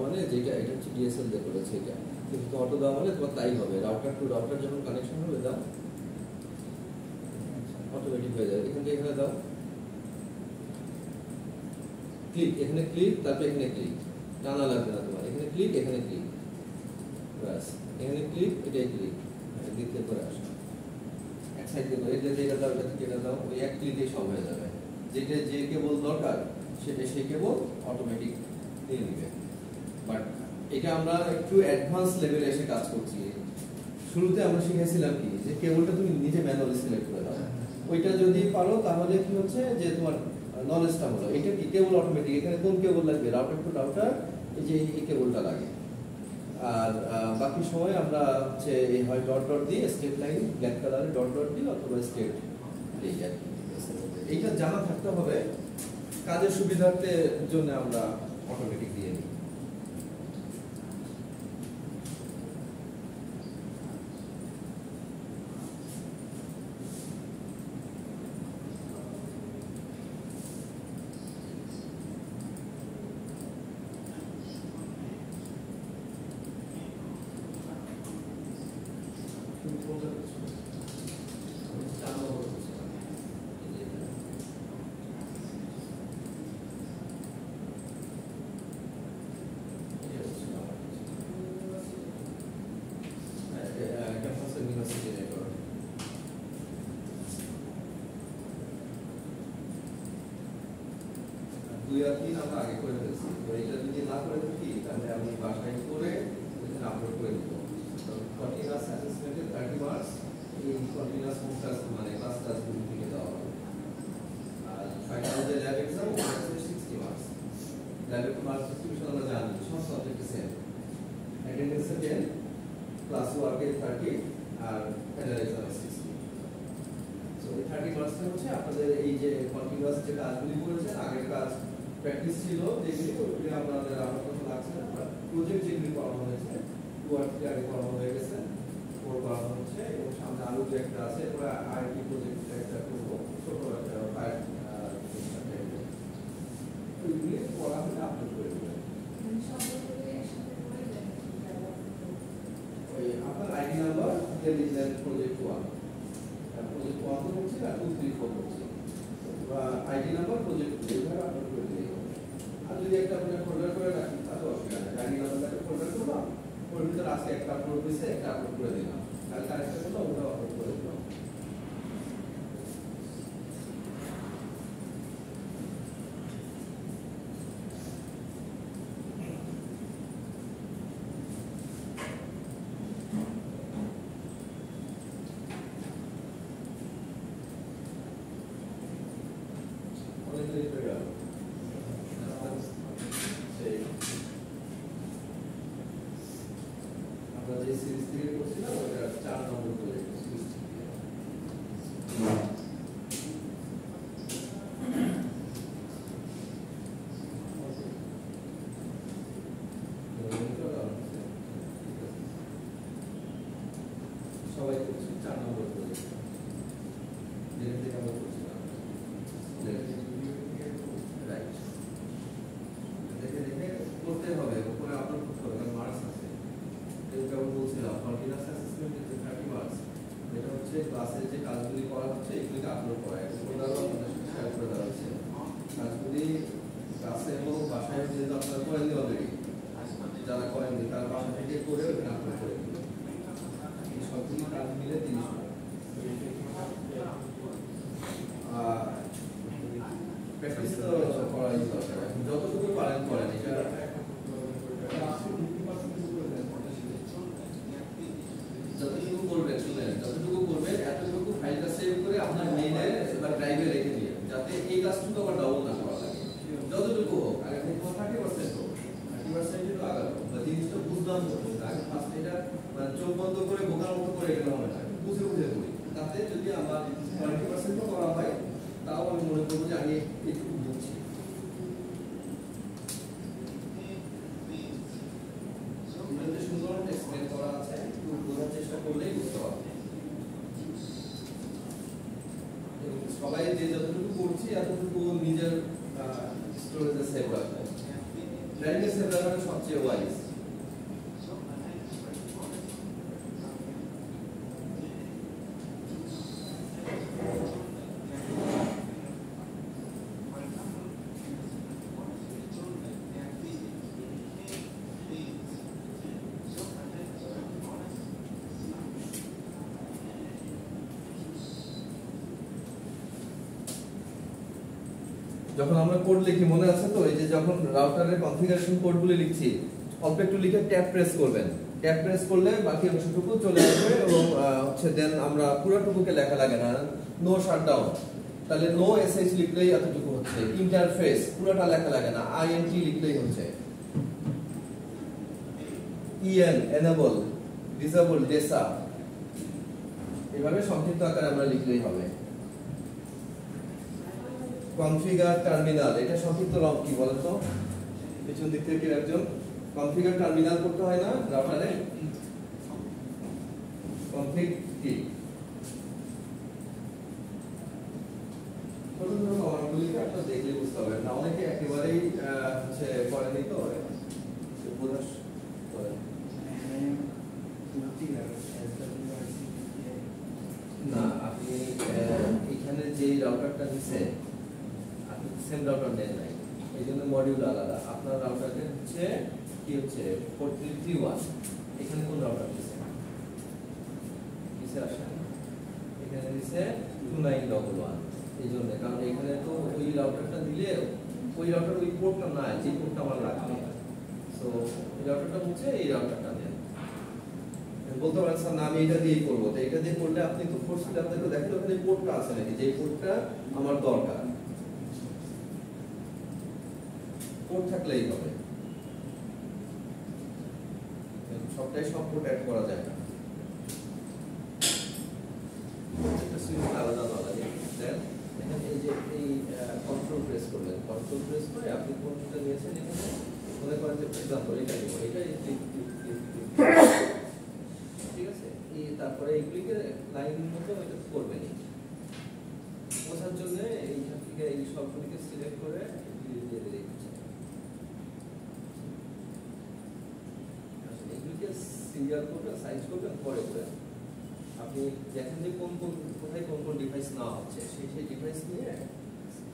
মানে যেটা এটা হচ্ছে ডিএসএল দিয়ে করেছে এটা, কিন্তু অটো দেওয়া মানে তোমার তাই হবে, রাউটার টু রাউটার যখন কানেকশন হবে দাও অটোমেটিক হয়ে যাবে। এখান থেকে এখানে দাও ক্লিক, এখানে ক্লিক, তারপর এখানে ক্লিক, টানা লাগবে না তোমার, এখানে ক্লিক, এখানে ক্লিক, ব্যাস এখানে ক্লিক, এটাই ক্লিক, দিতে করে আসো এক সাইড দিয়ে, এটা যেটা দাও, এটা থেকে এটা দাও, ওই এক ক্লিকেই সব হয়ে যাবে, যেটা যে কেবল দরকার সেটা সেই কেবল অটোমেটিক দিয়ে নিবে। বাট এটা আমরা একটু অ্যাডভান্স লেভেলে এসে কাজ করছি। শুরুতে আমরা শিখেছিলাম কি যে কেবলটা তুমি নিজে ম্যানুয়ালি সিলেক্ট করে দাও, ওইটা যদি পারো তাহলে কি হচ্ছে যে তোমার নলেজটা হলো এটা কি কেবল অটোমেটিক, এখানে কোন কেবল লাগবে, রাউটার টু রাউটার এই যে এই কেবলটা লাগে। আর বাকি সময় আমরা হচ্ছে এই হয় ডট ডট দিয়ে স্টেপ লাইন ব্ল্যাক কালারে ডট ডট দিই অথবা স্টেপ এই আর কি। এইটা জানা থাকতে হবে, কাজের সুবিধার্থে জন্য আমরা অটোমেটিক দিয়ে নিই। দুই আর তিন আমরা আগে করে ফেলছি, তো এটা যদি না করে থাকি তাহলে আমি বাসায় করে আপলোড করে দিব। কন্টিনিউয়াস অ্যাসেসমেন্টে 30 মার্কস এই কন্টিনিউয়াস ফোকাস মানে ক্লাসগুলো থেকে দেওয়া হবে। আর ফাইনাল যে ল্যাব এক্সাম ওটা হচ্ছে 60 মার্কস। ল্যাবের মার্কস ডিস্ট্রিবিউশন আমরা জানি সব সাবজেক্টে সেম, অ্যাটেন্ডেন্সে 10, ক্লাস ওয়ার্কে 30 আর ফাইনাল এক্সামে 60। সো এই 30 মার্কসটা হচ্ছে আপনাদের এই যে কন্টিনিউয়াস যে কাজগুলি করেছেন আগের কাজ প্র্যাকটিস ছিল যেগুলি ওগুলি আপনাদের আমার কথা লাগছে না, বাট প্রজেক্ট যেগুলি করানো হয়েছে 2 আর 3 আগে করানো হয়ে গেছে, 4 করানো হচ্ছে এবং সামনে আরো যে একটা আছে ওরা আইটি প্রজেক্ট একটা করবো ছোট একটা ফাইল ওইগুলি করা হলে আপলোড করে দেবেন। ওই আপনার আইডি নাম্বার দিয়ে দিলেন প্রজেক্ট 1, প্রজেক্ট 1 তো হচ্ছে আর 2 3 4 হচ্ছে, বা আইডি নাম্বার প্রজেক্ট 2 এইভাবে আপলোড করে দিলেই হবে। আর যদি একটা আপনার ফোল্ডার করে রাখেন তাহলে অসুবিধা নেই, আইডি নাম্বারটাকে ফোল্ডার করলাম, ওর ভিতরে আজকে একটা আপলোড হয়েছে একটা আপলোড করে দিলাম, কালকে আরেকটা করলাম ওটা আপলোড করে দিলাম। আমরা যে সিরিজ থেকে করছিলাম ওটা 4 নম্বর করে সিরিজ থেকে সবাই করছি 4 নম্বর করে যেটা থেকে আমরা করছিলাম রাইট। দেখে দেখে করতে হবে, উপরে আপলোড করতে হবে, কারণ মার্কস আছে। যেটা আমি বলছিলাম কন্টিনিউয়াস অ্যাসেসমেন্টের যে 30 মার্কস এটা হচ্ছে ক্লাসের যে কাজগুলি করা হচ্ছে এগুলিকে আপলোড করা, ওটাও আপনাদের সাথে শেয়ার করে দেওয়া হচ্ছে। কাজগুলি ক্লাসে এবং বাসায় যেহেতু আপনারা করেননি অলরেডি, যারা করেননি তারা বাসা থেকে করে ওখানে আপলোড করে দিন। এই সবগুলি কাজ মিলে 30 মার্কস। প্র্যাকটিস তো করাই দরকার, যতটুকু পারেন করেন। এটা যতটুকু করবেন শুনেন, যতটুকু করবেন এতটুকু ফাইলটা সেভ করে আপনার মেইলে বা ড্রাইভে রেখে দিয়ে যাতে এই কাজটুকু আবার ডাবল না করা লাগে। যতটুকু হোক আগে থেকে 30% হোক, 30% একটু আগালো বা জিনিসটা বুঝলাম আগে ফার্স্ট এটা মানে চোখ বন্ধ করে বোকার মতো করে গেলে হবে না, বুঝে বুঝে করি। তাতে যদি আমার 20% করা হয় তাও আমি মনে করবো যে আমি একটু বুঝছি। সুন্দর এক্সপ্লেন করা আছে, একটু বোঝার চেষ্টা করলেই বুঝতে পারবে। সবাই যে যতটুকু করছি এতটুকু নিজের স্টোরেজে সেভ রাখবে, ড্রাইভে সেভ রাখাটা সবচেয়ে ওয়াইজ। যখন আমরা কোড লিখি মনে আছে তো, এই যে যখন রাউটারের কনফিগারেশন কোডগুলো লিখছি অল্প একটু লিখে ট্যাব প্রেস করবেন। ট্যাব প্রেস করলে বাকি অংশটুকু চলে আসবে এবং হচ্ছে দেন আমরা পুরোটুকুকে লেখা লাগে না, নো শাটডাউন, তাহলে নো এসএইচ লিখলেই এতটুকু হচ্ছে। ইন্টারফেস পুরোটা লেখা লাগে না, আইএনটি লিখলেই হচ্ছে। ইএন এনেবল, ডিসেবল, ডেসা, এভাবে সংক্ষিপ্ত আকারে আমরা লিখলেই হবে। কনফিগার টার্মিনাল, এটা সংক্ষিপ্ত নাম কি বলেন তো? পিছন দিক থেকে একজন কনফিগার টার্মিনাল করতে হয় না রাউটারে? কনফিগ কি? ছোট ছোট কমান্ডগুলিকে আপনারা দেখলে বুঝতে পারবেন না, অনেকে একেবারেই হচ্ছে করেনি তো বোঝাস করে না। আপনি এখানে যে রাউটারটা দিছে আপনি সেম রাউটার নেন নাই, এই জন্য মডিউল আলাদা। আপনার রাউটারটা হচ্ছে কি হচ্ছে 4331, এখানে কোন রাউটার দিছে? দিছে আসেন এখানে দিছে 2911, এই জন্য, কারণ এখানে তো ওই রাউটারটা দিলে ওই রাউটার ওই পোর্টটা নাই, যে পোর্টটা আমার লাগবে। সো এই রাউটারটা হচ্ছে এই রাউটারটা নেন। বলতে পারেন স্যার না আমি এটা দিয়েই করবো, তো এটা দিয়ে করলে আপনি তো ফোর্সফুলি আপনাকে দেখেন ওখানে পোর্টটা আছে নাকি, যে পোর্টটা আমার দরকার, পোর্ট থাকলেই হবে। সবটাই সব পোর্ট অ্যাড করা যায় না, একটা সুইচ আলাদা আলাদা দেন। এই যে এই কন্ট্রোল প্রেস করলেন, কন্ট্রোল প্রেস করে আপনি কোনটা নিয়েছেন এখানে মনে করেন যে এক্সাম্পল এটা নিব, এটা ঠিক আছে। তারপরে এইগুলিকে লাইন মতো এটা করবেনই। বোঝার জন্য এইখান থেকে এই সবগুলিকে সিলেক্ট করে দিয়ে দিচ্ছি। এইগুলিকে সিরিয়াল করবেন, সাইজ করবেন, পরে করে আপনি দেখেন যে কোন কোন কোথায় কোন কোন ডিভাইস না হচ্ছে, সেই ডিভাইস নিয়ে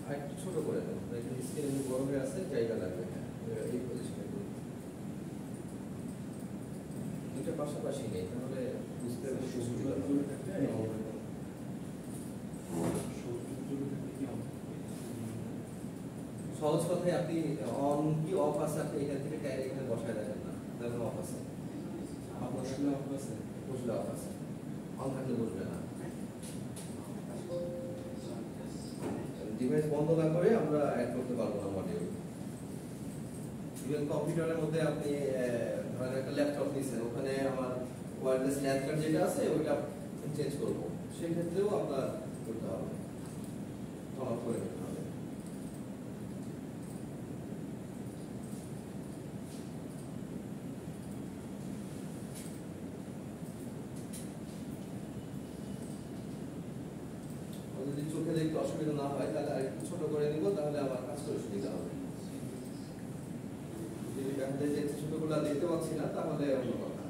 আরেকটু ছোট করে দেন। এখানে স্ক্রিন বড় হয়ে আছে, জায়গা লাগবে না এই পজিশনে। দুটো পাশাপাশি নেই, তাহলে বুঝতে সুবিধা হবে। সহজ কথায় আপনি অন কি অফ আছে আপনি এখান থেকে এখানে বসায় দেখেন না, দেখেন অফ আছে, বসলে অফ আছে, বসলে অফ আছে, অন থাকলে বসবে না। ডিভাইস বন্ধ না করে আমরা অ্যাড করতে পারবো না মডিউল। ইভেন কম্পিউটারের মধ্যে আপনি ধরেন একটা ল্যাপটপ নিছেন, ওখানে আমার ওয়্যারলেস ল্যান কার্ড যেটা আছে ওইটা চেঞ্জ করব, সেই ক্ষেত্রেও আপনার করতে হবে, অন করে দিতে হবে। যদি চোখে দেখতে অসুবিধা না হয় তাহলে আরেকটু ছোট করে নিব, তাহলে আমার কাজ করে সুবিধা হবে। যদি দেখা যায় যে ছোটগুলো দেখতে পাচ্ছি না তাহলে অন্য কথা।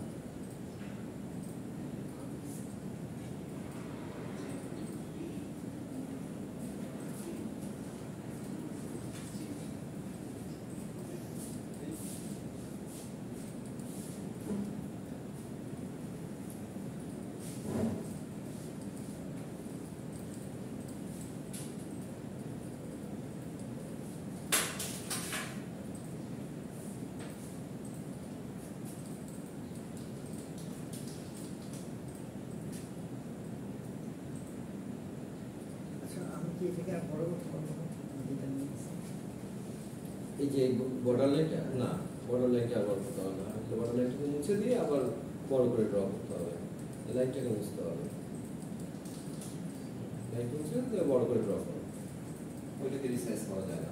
এই যে বর্ডার লাইনটা না, বর্ডার লাইনটা আবার করতে হবে না, বর্ডার লাইনটাকে মুছে দিয়ে আবার বড় করে ড্র করতে হবে, এই লাইনটাকে মুছতে হবে, লাইনটা মুছে দিয়ে বড় করে ড্র করো, ওইটাকে রিসাইজ করা যায় না।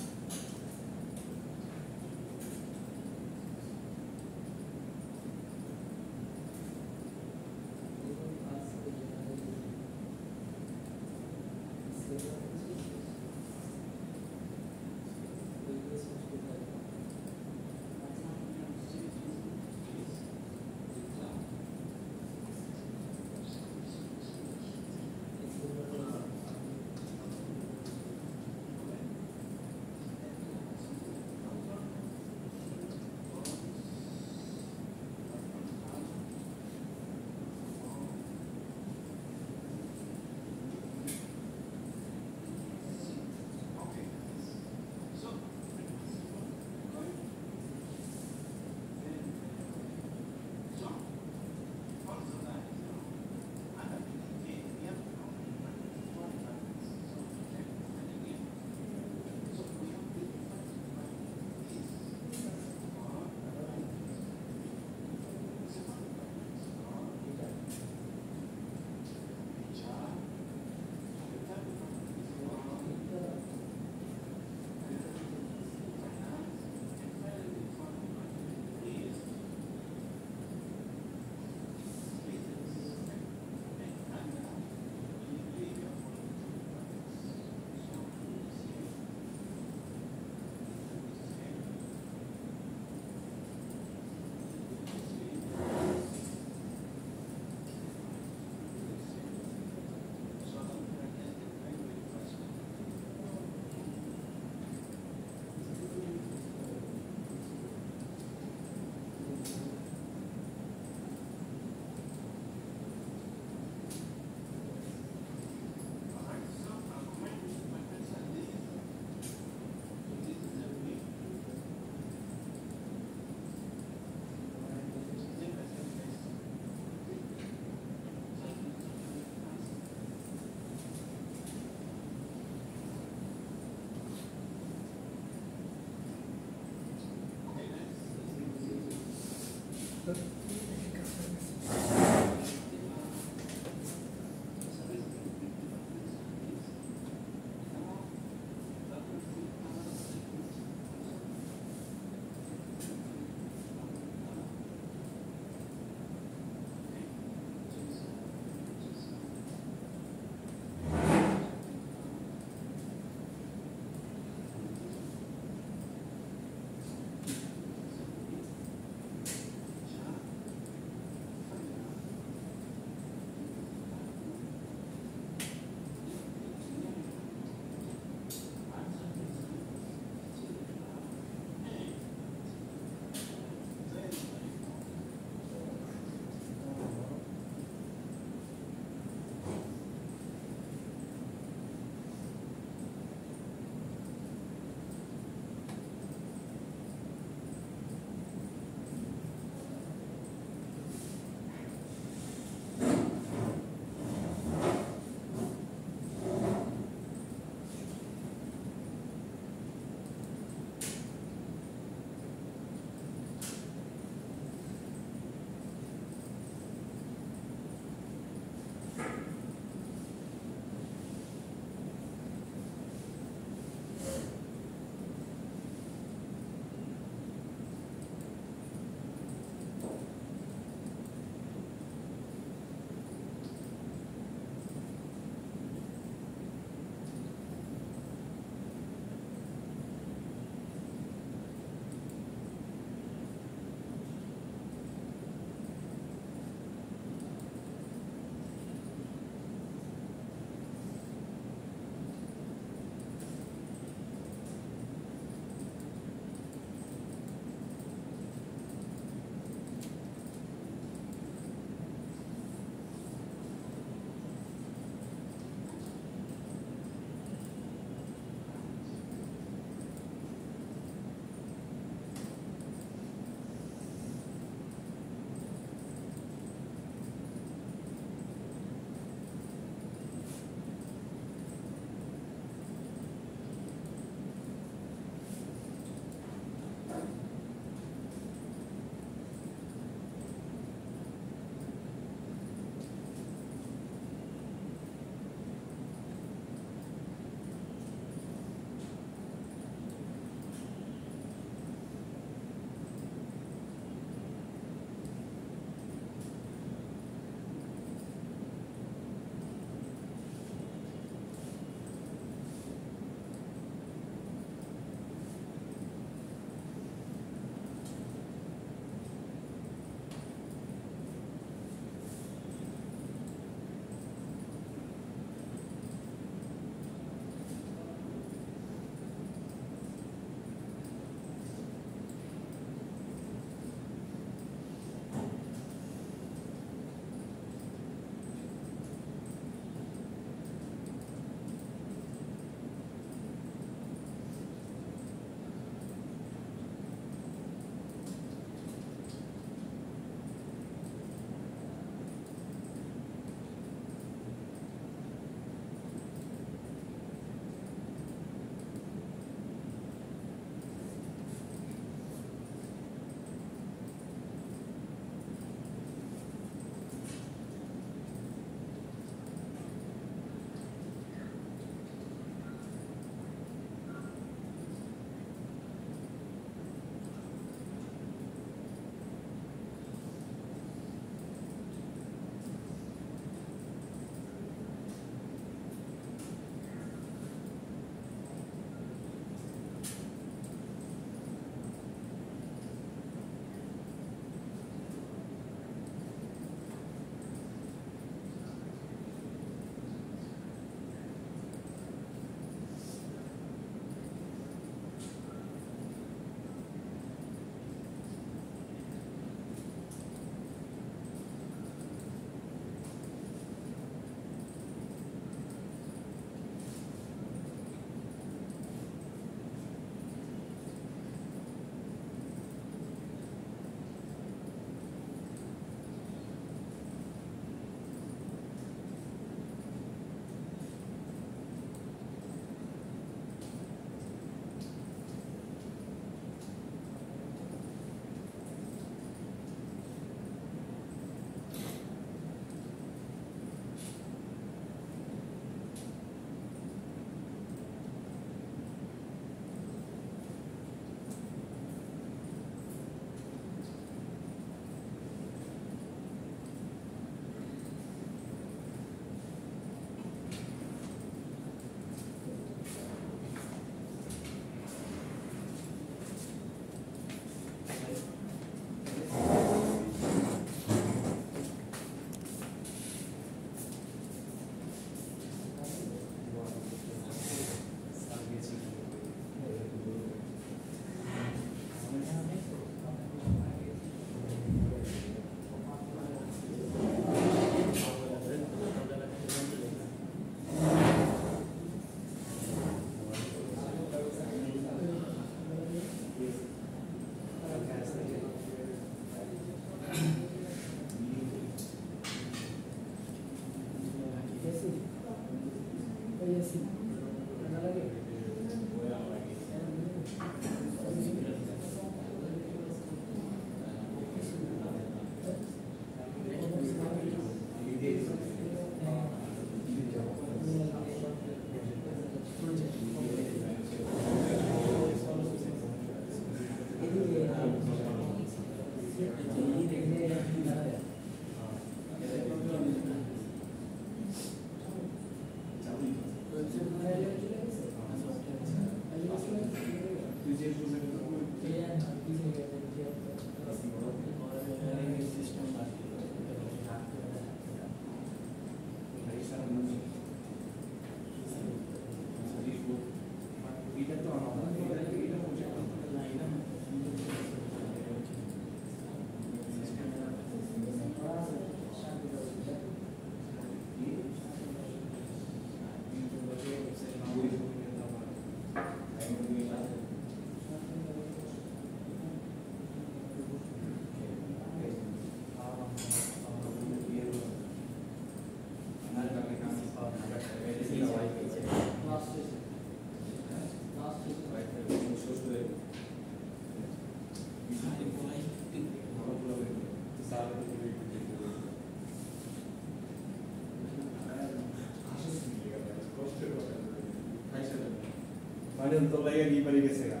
মানে তো লাগে কি পারি গেছে গা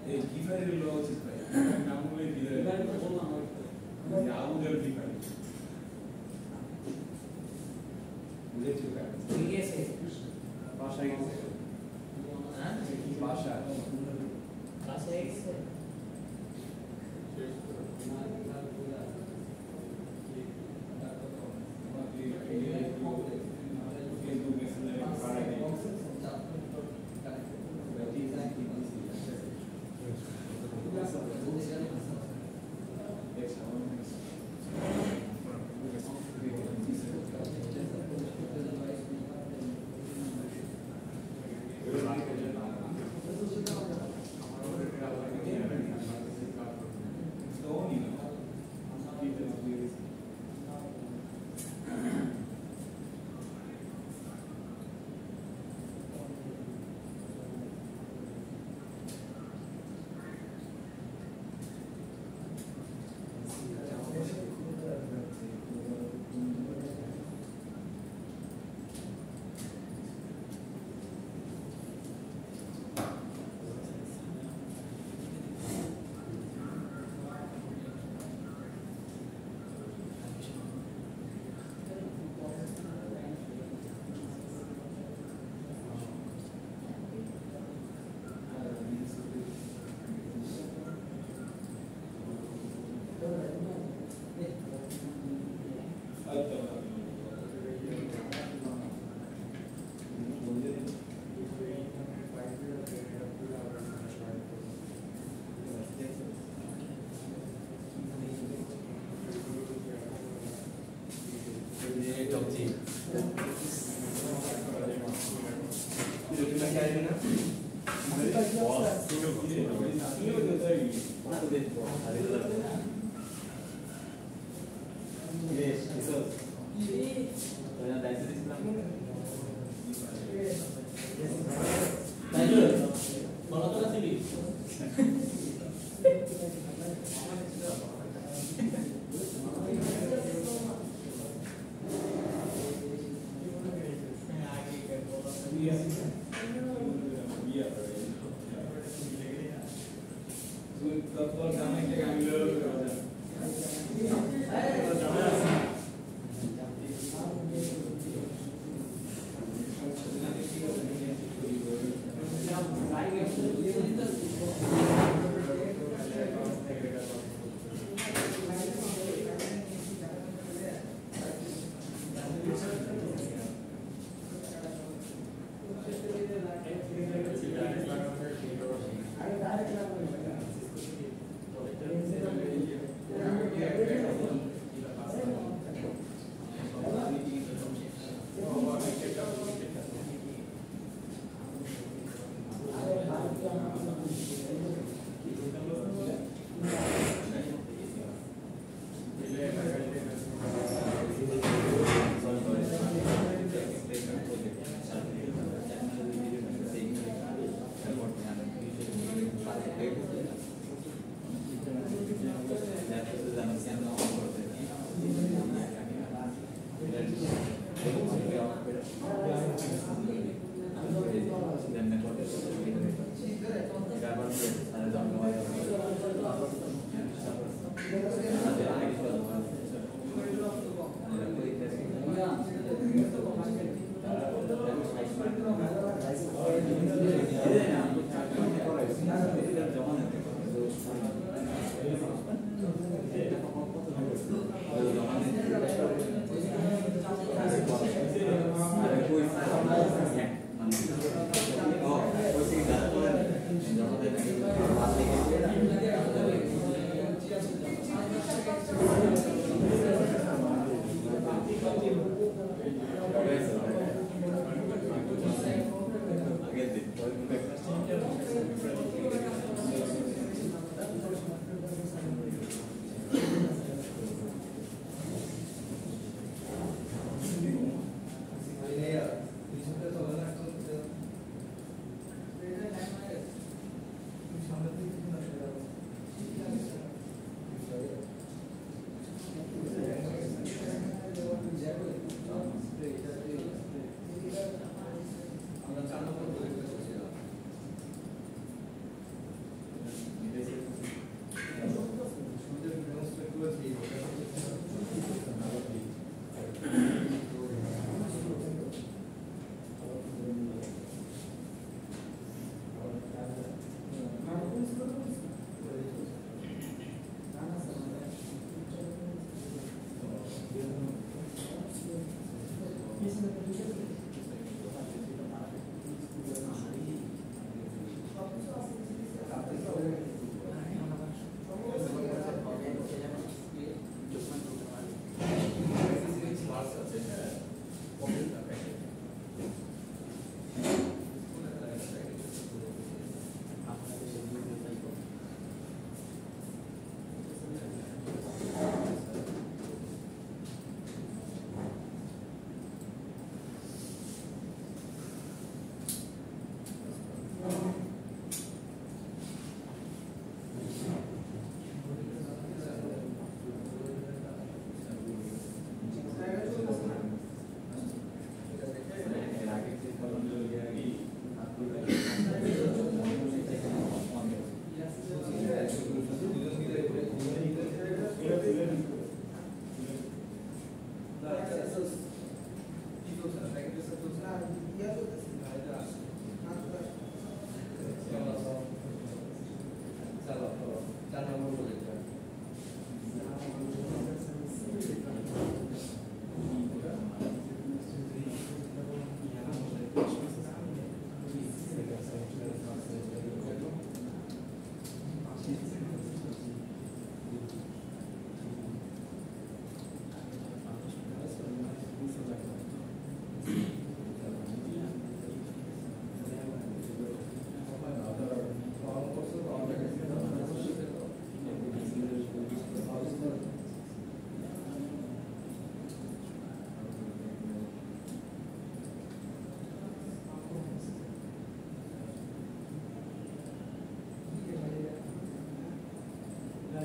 এই কি পারি লো আছে ভাই নাম বলে কি পারি তো বললাম আমি আবু দেব কি পারি বুঝে চুকা ঠিক আছে ভাষা গেছে হ্যাঁ ভাষা গেছে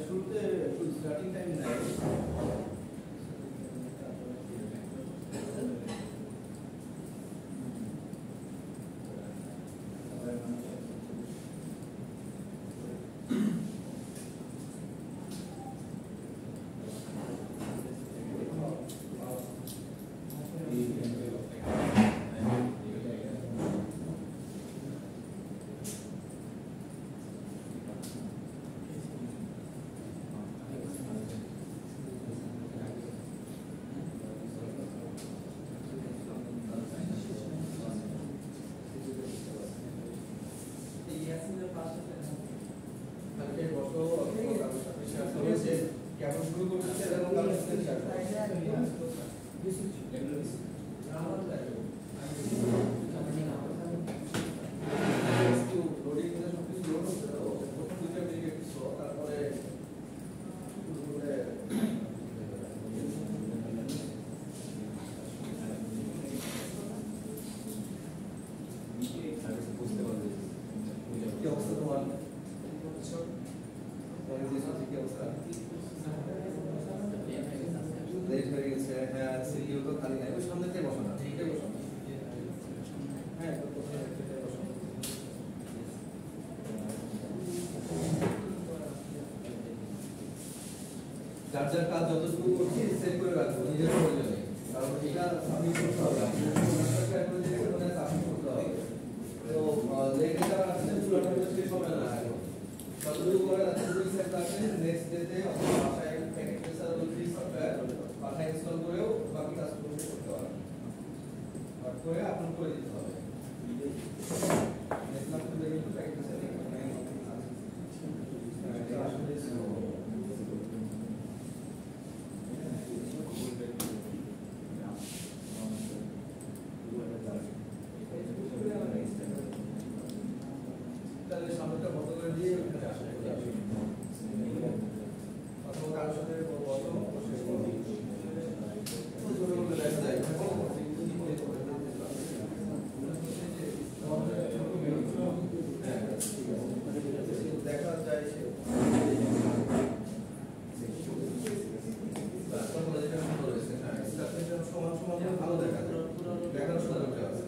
শুরুতে স্টার্টিং টাইম নাই কেমন শুরু করতেছে এবং তারপরে কি অবস্থা তোমার লেট হয়ে গেছে হ্যাঁ সিরিও তো খালি নাই ওই সামনে থেকে বসানো এটাই বসানো হ্যাঁ বসানো যার যার কাজ যতটুকু করছি সেট করে রাখবো নিজের প্রয়োজনে কারণ এটা সাবমিট করতে হবে সাবমিট করতে হবে তো লেটটা আসলে পুরোটা শেষ হবে না এখন যতটুকু করে ততটুকু সেট রাখবেন নেক্সট ডেতে বাসায় প্যাকেট সার্ভার ফ্রি সফটওয়্যার বাসায় ইনস্টল করেও বাকি কাজগুলো করতে পারবেন আর করে আপলোড করে দিতে হবে নেক্সট ক্লাস থেকে কিন্তু প্যাকেট সার্ভার তাহলে সামনেটা বন্ধ করে দিয়ে ওখানে আসলে অথবা কারোর সাথে বলো দেখা যায় দেখা যায় সমান সমান ভালো দেখা যায় দেখার সুযোগটা আছে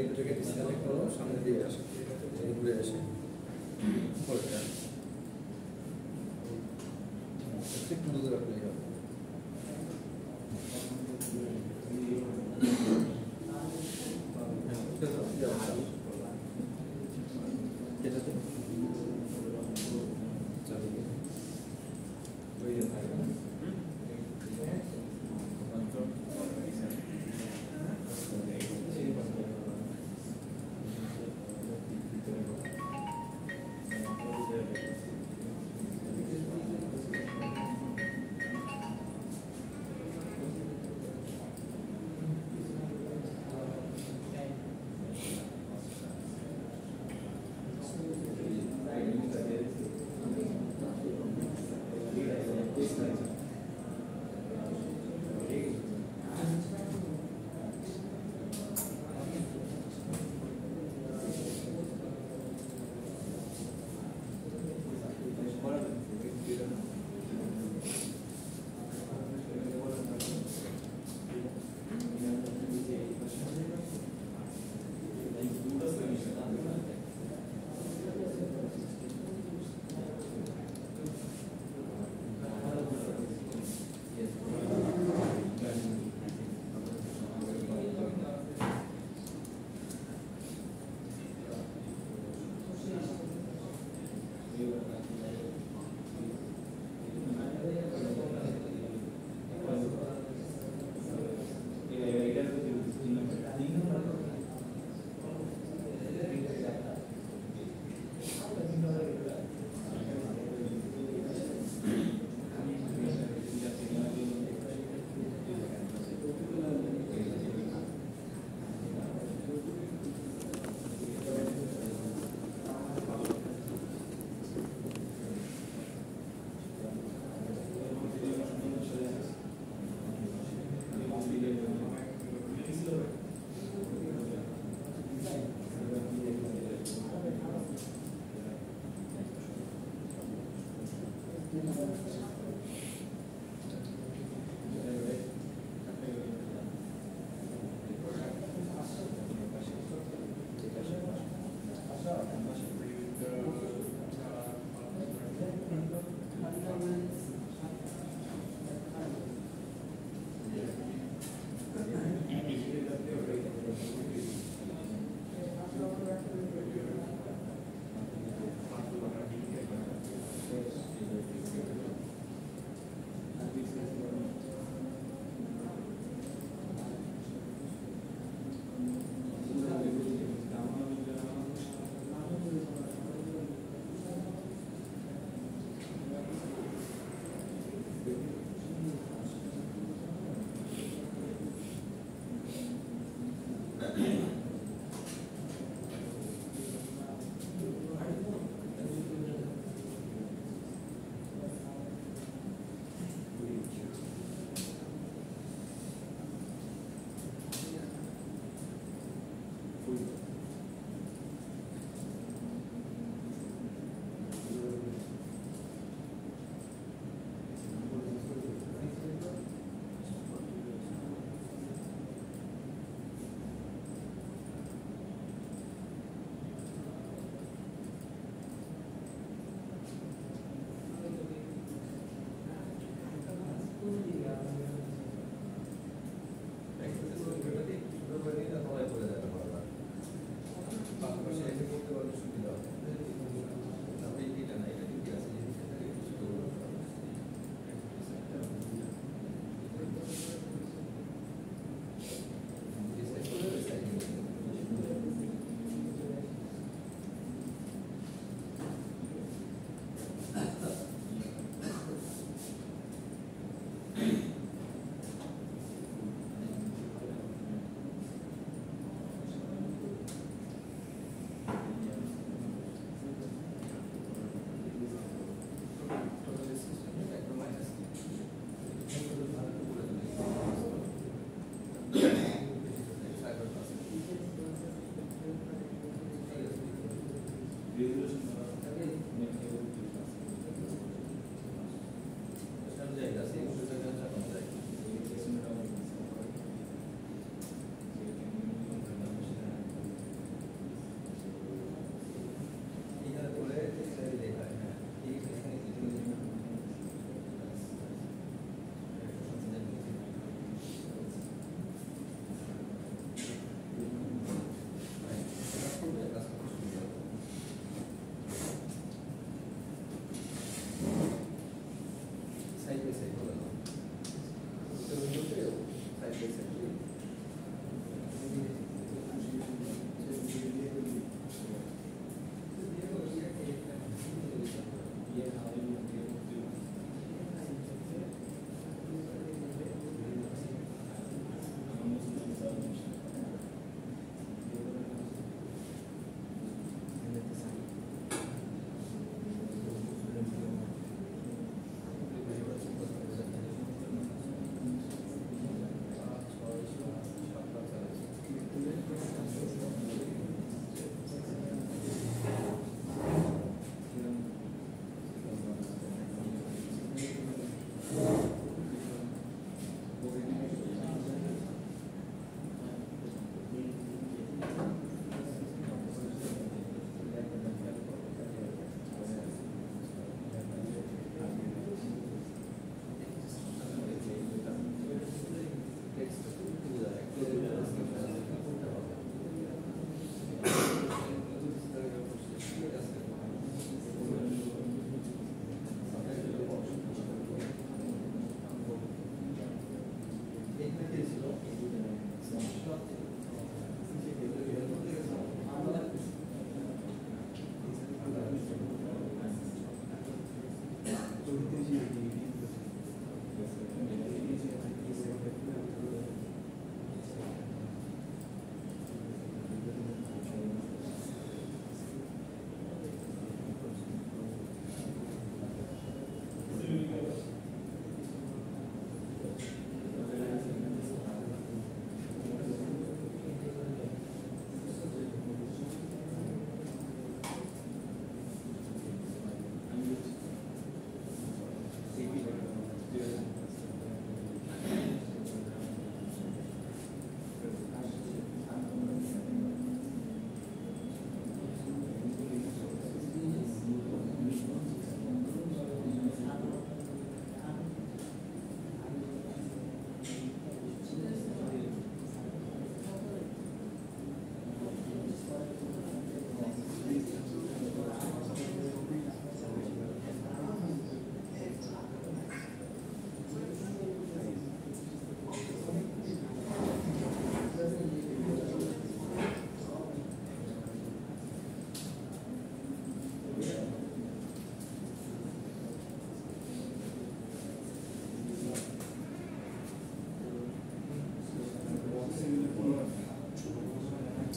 এটাকে ডিসকানেক্ট করো সামনে দিয়ে আসে ঘুরে আসে একটু দূরে রাখলে হবে এটাতে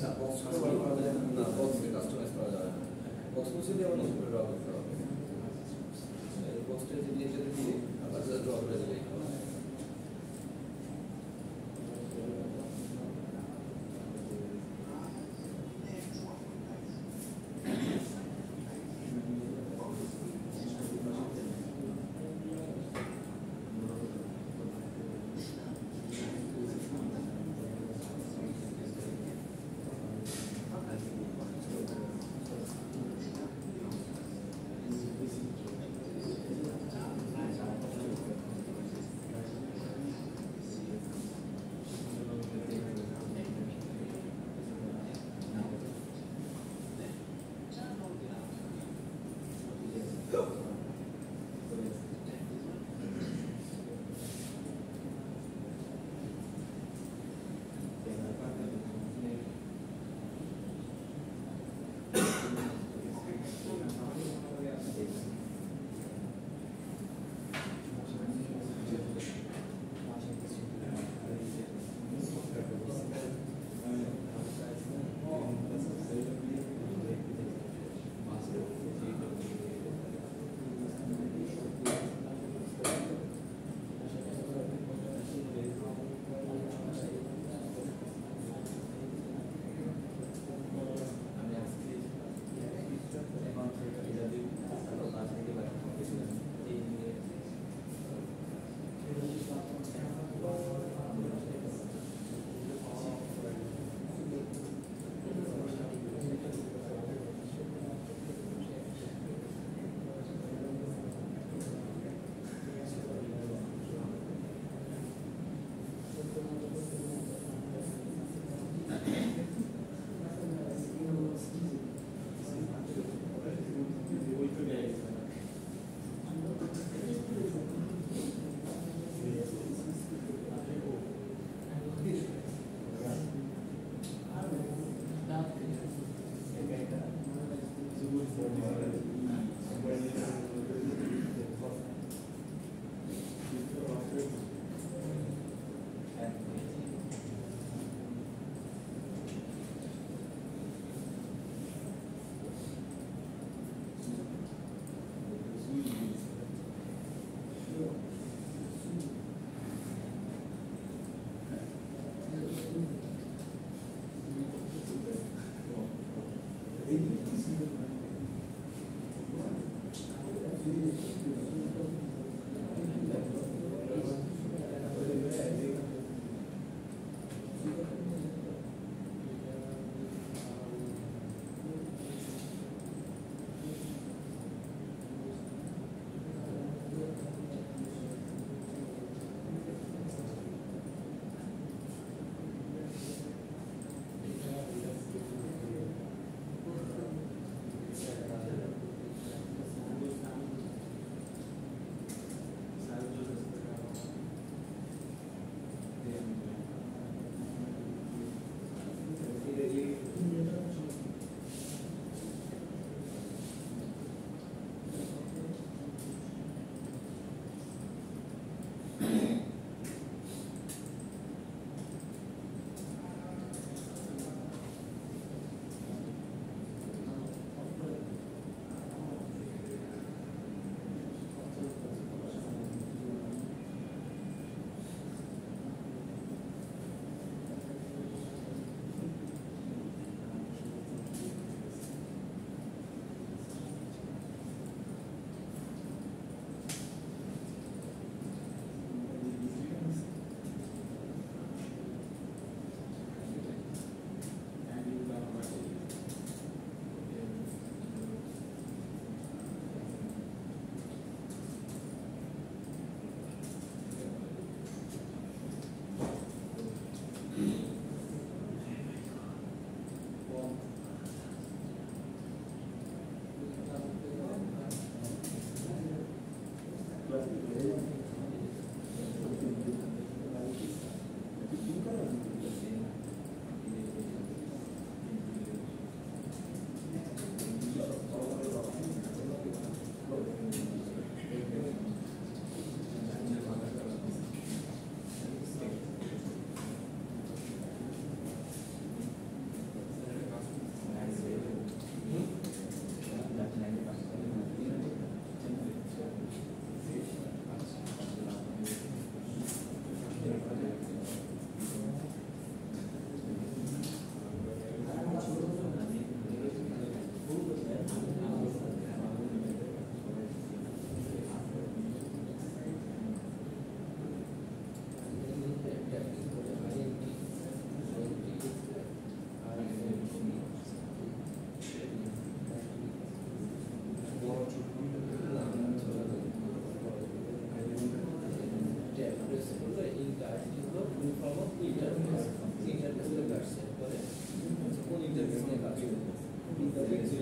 না বক্স না বক্সে কাস্টমাইজ করা যাবে না। বক্স মুছে দিয়ে আবার নতুন করে ড্র করতে হবে। এই বক্সটা যদি এটাতে দিয়ে আবার ড্র করে দিলেই হবে।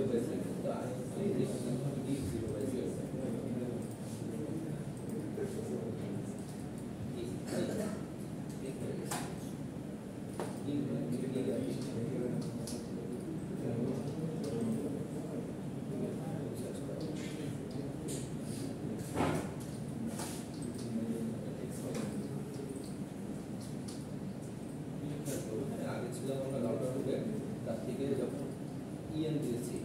by 7. The answer is D 0 by 7. আগে ছিলাম আমরা রাউটার রুটে, তার থেকে যখন ইএন দিয়েছি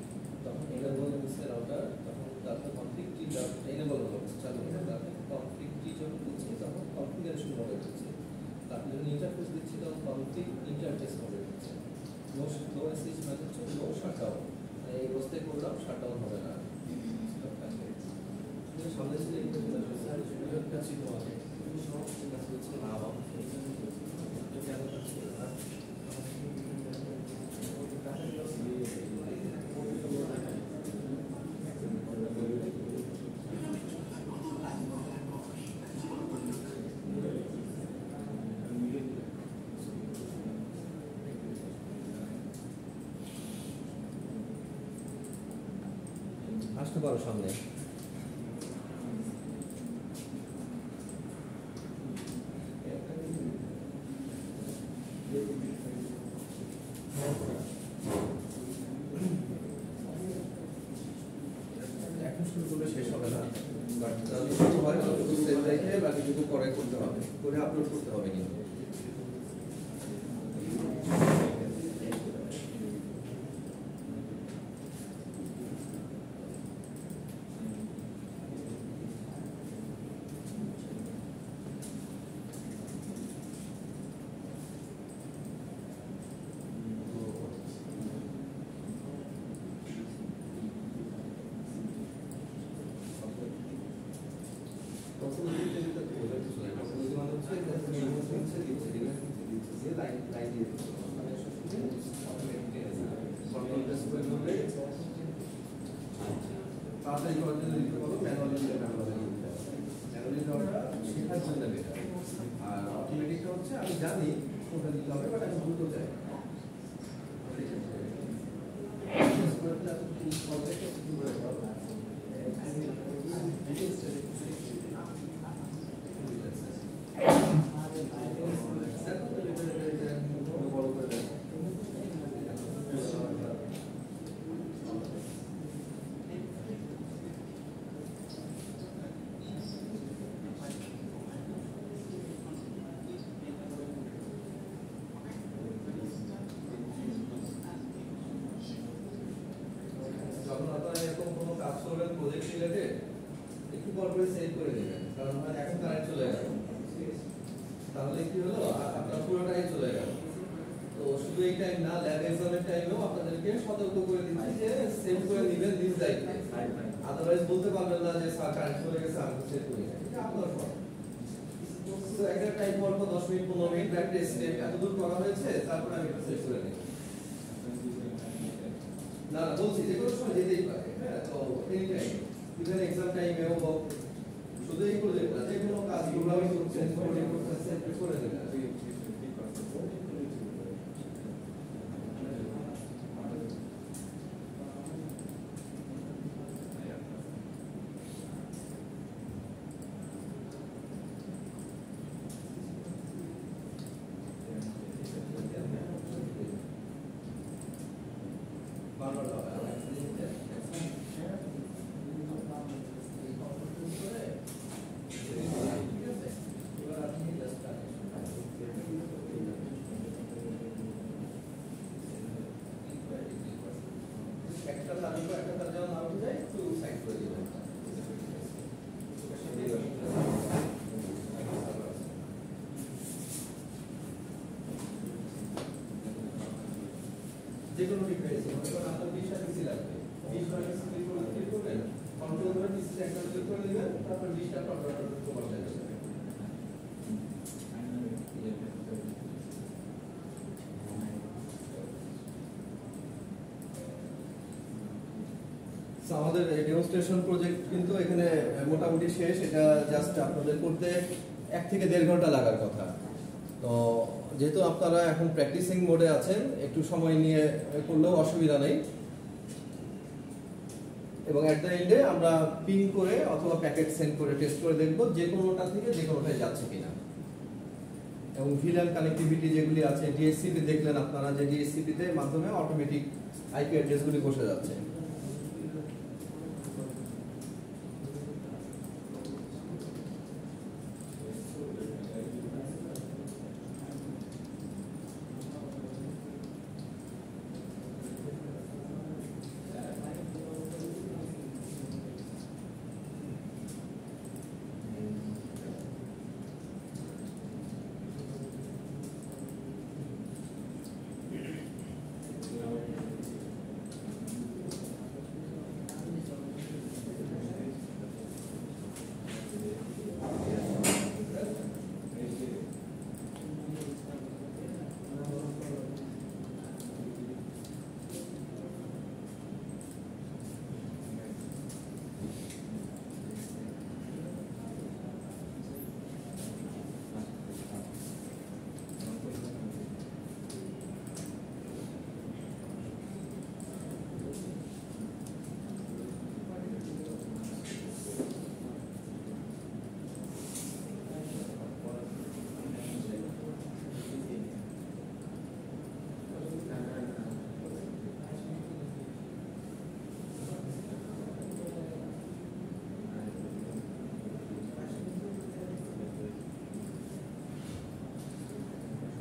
তখন এনেবল হচ্ছে রাউটার, তখন তারপর কনফিগটি এনেবল হলো চালু হলো, তারপর কনফিগটি যখন দিচ্ছি তখন কনফিগারেশন মোডে দিচ্ছি, তারপর যখন ইন্টারফেস দিচ্ছি তখন কনফিগ ইন্টারফেস মোডে দিচ্ছি। নো এসএইচ মানে হচ্ছে নো শাটডাউন, এই অবস্থায় করলাম শাটডাউন হবে না। সামনে ছিল কাছে তোমাকে হচ্ছে না কেন কাছে আসতে পারো সামনে। এখন শুরু করলে শেষ হবে না, বাট যদি শুরু হয় ততটুকু সেভ রেখে বাকিটুকু পরে করতে হবে, করে আপলোড করতে হবে কিন্তু। আর অটোমেটিকটা হচ্ছে আমি জানি কোনটা দিতে হবে, বাট আমি দ্রুত চাই। যখন আপনারা এরকম কোনো কাজ করবেন প্রজেক্ট রিলেটেড, একটু পর করে সেভ করে দেবেন, কারণ এখন কারেন্ট চলে গেল, তাহলে কি হলো আপনার পুরোটাই চলে গেল। তো শুধু এই টাইম না, ল্যাব এক্সামের টাইমেও আপনাদেরকে সতর্ক করে দিচ্ছি যে সেভ করে নেবেন দিস লাইফে, আদারওয়াইজ বলতে পারবেন না যে স্যার কারেন্ট চলে গেছে আমি সেভ করি না, এটা আপনার ফল্ট। তো একটা টাইম অল্প 10 মিনিট 15 মিনিট একটা স্টেপ এতদূর করা হয়েছে, তারপর আমি এটা সেভ করে নিই। না বলছি যে কোনো সময় যেতেই পারে, হ্যাঁ, তো এনি টাইম, ইভেন এক্সাম টাইমেও হোক, শুধু এই প্রজেক্ট না, যে কোনো কাজ প্রোগ্রামিং করছেন কোডিং করছেন সেভ করে দেবেন। যেকোনো ডিভাইস আপনার 20টা পিসি লাগবে, 20টা পিসি ক্লিক করবেন, কন্ট্রোল করে পিসি একটা ক্লিক করে দিবেন, তারপর 20টা কন্ট্রোলার কমান্ড দেবেন। আমাদের ডেমনস্ট্রেশন প্রজেক্ট কিন্তু এখানে মোটামুটি শেষ, এটা জাস্ট আপনাদের করতে 1 থেকে 1.5 ঘন্টা লাগার কথা। তো যেহেতু আপনারা এখন প্র্যাকটিসিং মোডে আছেন, একটু সময় নিয়ে করলেও অসুবিধা নেই। এবং অ্যাট দ্য এন্ডে আমরা পিং করে অথবা প্যাকেট সেন্ড করে টেস্ট করে দেখব যে কোনোটা থেকে যে কোনোটায় যাচ্ছে কিনা। এবং ভিল্যান কানেক্টিভিটি যেগুলি আছে, ডিএসসিপি দেখলেন আপনারা যে ডিএসসিপি তে মাধ্যমে অটোমেটিক আইপি অ্যাড্রেসগুলি বসে যাচ্ছে।